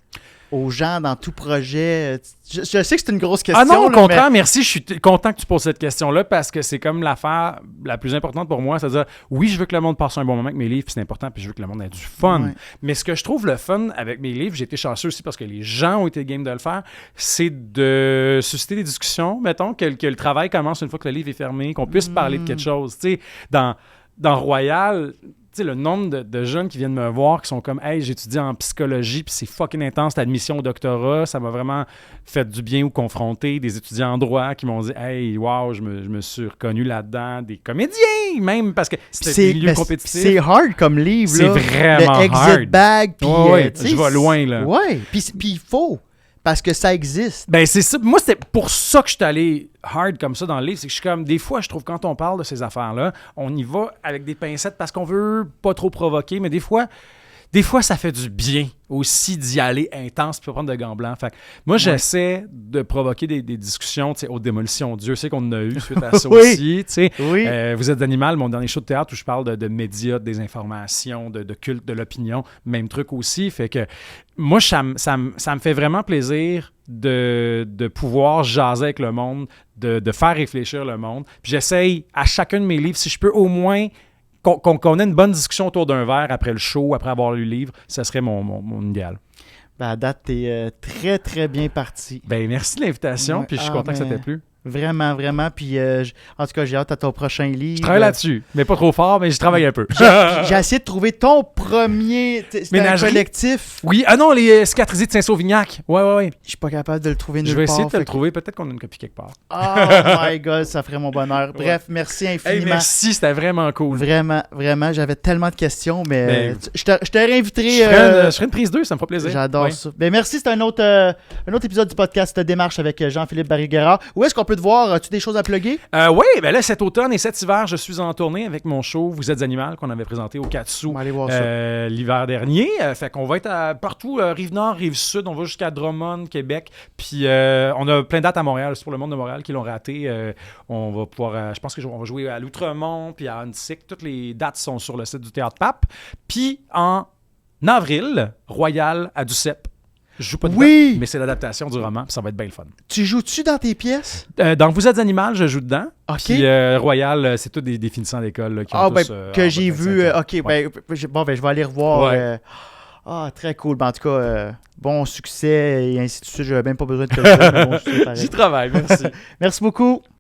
aux gens dans tout projet? Je sais que c'est une grosse question. Ah non, au là, contraire, merci. Je suis content que tu poses cette question-là parce que c'est comme l'affaire la plus importante pour moi. C'est-à-dire, oui, je veux que le monde passe un bon moment avec mes livres, puis c'est important, puis je veux que le monde ait du fun. Ouais. Mais ce que je trouve le fun avec mes livres, j'ai été chanceux aussi parce que les gens ont été game de le faire, c'est de susciter des discussions, mettons, que le travail commence une fois que le livre est fermé, qu'on puisse parler de quelque chose. Tu sais, dans Royal, tu sais, le nombre de jeunes qui viennent me voir qui sont comme « Hey, j'étudie en psychologie, puis c'est fucking intense, l'admission au doctorat. » Ça m'a vraiment fait du bien ou confronter des étudiants en droit qui m'ont dit « Hey, wow, je me suis reconnu là-dedans. » Des comédiens, même, parce que c'était des milieux compétitifs. C'est hard comme livre. C'est là. vraiment le exit hard. bag, puis Je vais loin, là. Ouais, puis il faut, parce que ça existe. Ben, c'est ça. Moi, c'était pour ça que je suis allé hard comme ça dans le livre. C'est que je suis comme, des fois, je trouve, quand on parle de ces affaires-là, on y va avec des pincettes parce qu'on veut pas trop provoquer, mais des fois, ça fait du bien aussi d'y aller intense puis pas prendre de gants blancs. Fait que moi, j'essaie de provoquer des discussions aux démolitions. Dieu sait qu'on en a eu suite à ça aussi. Oui. Vous êtes Animal, mon dernier show de théâtre où je parle de médias, de désinformation, de culte de l'opinion. Même truc aussi. Fait que moi, ça me fait vraiment plaisir de pouvoir jaser avec le monde, de faire réfléchir le monde. Puis j'essaye à chacun de mes livres, si je peux au moins qu'on ait une bonne discussion autour d'un verre après le show, après avoir lu le livre, ça serait mon idéal. Ben, à date, t'es très, très bien parti. Ben, merci de l'invitation, Ouais, puis je suis content que ça t'ait plu. Vraiment, vraiment. Puis, en tout cas, j'ai hâte à ton prochain livre. Je travaille là-dessus, mais pas trop fort, mais je travaille un peu. J'ai essayé de trouver ton premier... C'était un collectif. Oui, ah non, les cicatrisés de Saint-Sauvignac. Ouais. Je suis pas capable de le trouver nulle Je vais part. essayer de le trouver. Peut-être qu'on a une copie quelque part. Oh my God, ça ferait mon bonheur. Bref, merci infiniment. Hey, merci, c'était vraiment cool. Vraiment, vraiment. J'avais tellement de questions, mais je te réinviterai. Je ferai une prise 2, ça me fera plaisir. J'adore ça. Ben, merci, c'était un autre épisode du podcast Démarche avec Jean-Philippe Barry-Guerrard. Où est-ce qu'on peut te voir? As-tu des choses à plugger? Oui, ben là, cet automne et cet hiver, je suis en tournée avec mon show Vous êtes Animal qu'on avait présenté au Katsu l'hiver dernier. Fait qu'on va être partout, Rive-Nord, Rive-Sud, on va jusqu'à Drummond, Québec. Puis on a plein de dates à Montréal. C'est pour le monde de Montréal qui l'ont raté. On va pouvoir, je pense qu'on va jouer à l'Outremont puis à Annecy. Toutes les dates sont sur le site du Théâtre Pape. Puis en avril, Royal à Duceppe. Je joue pas de date, mais c'est l'adaptation du roman, puis ça va être bien le fun. Tu joues-tu dans tes pièces? Dans Vous êtes Animal, je joue dedans. OK. Puis Royal, c'est tous des finissants d'école qui ont tous, que j'ai vu. OK, ouais. je vais aller revoir. Ouais. Très cool. Ben, en tout cas, bon succès et ainsi de suite. Je n'avais même pas besoin de te le dire, mais bon succès, pareil. J'y travaille, merci. Merci beaucoup.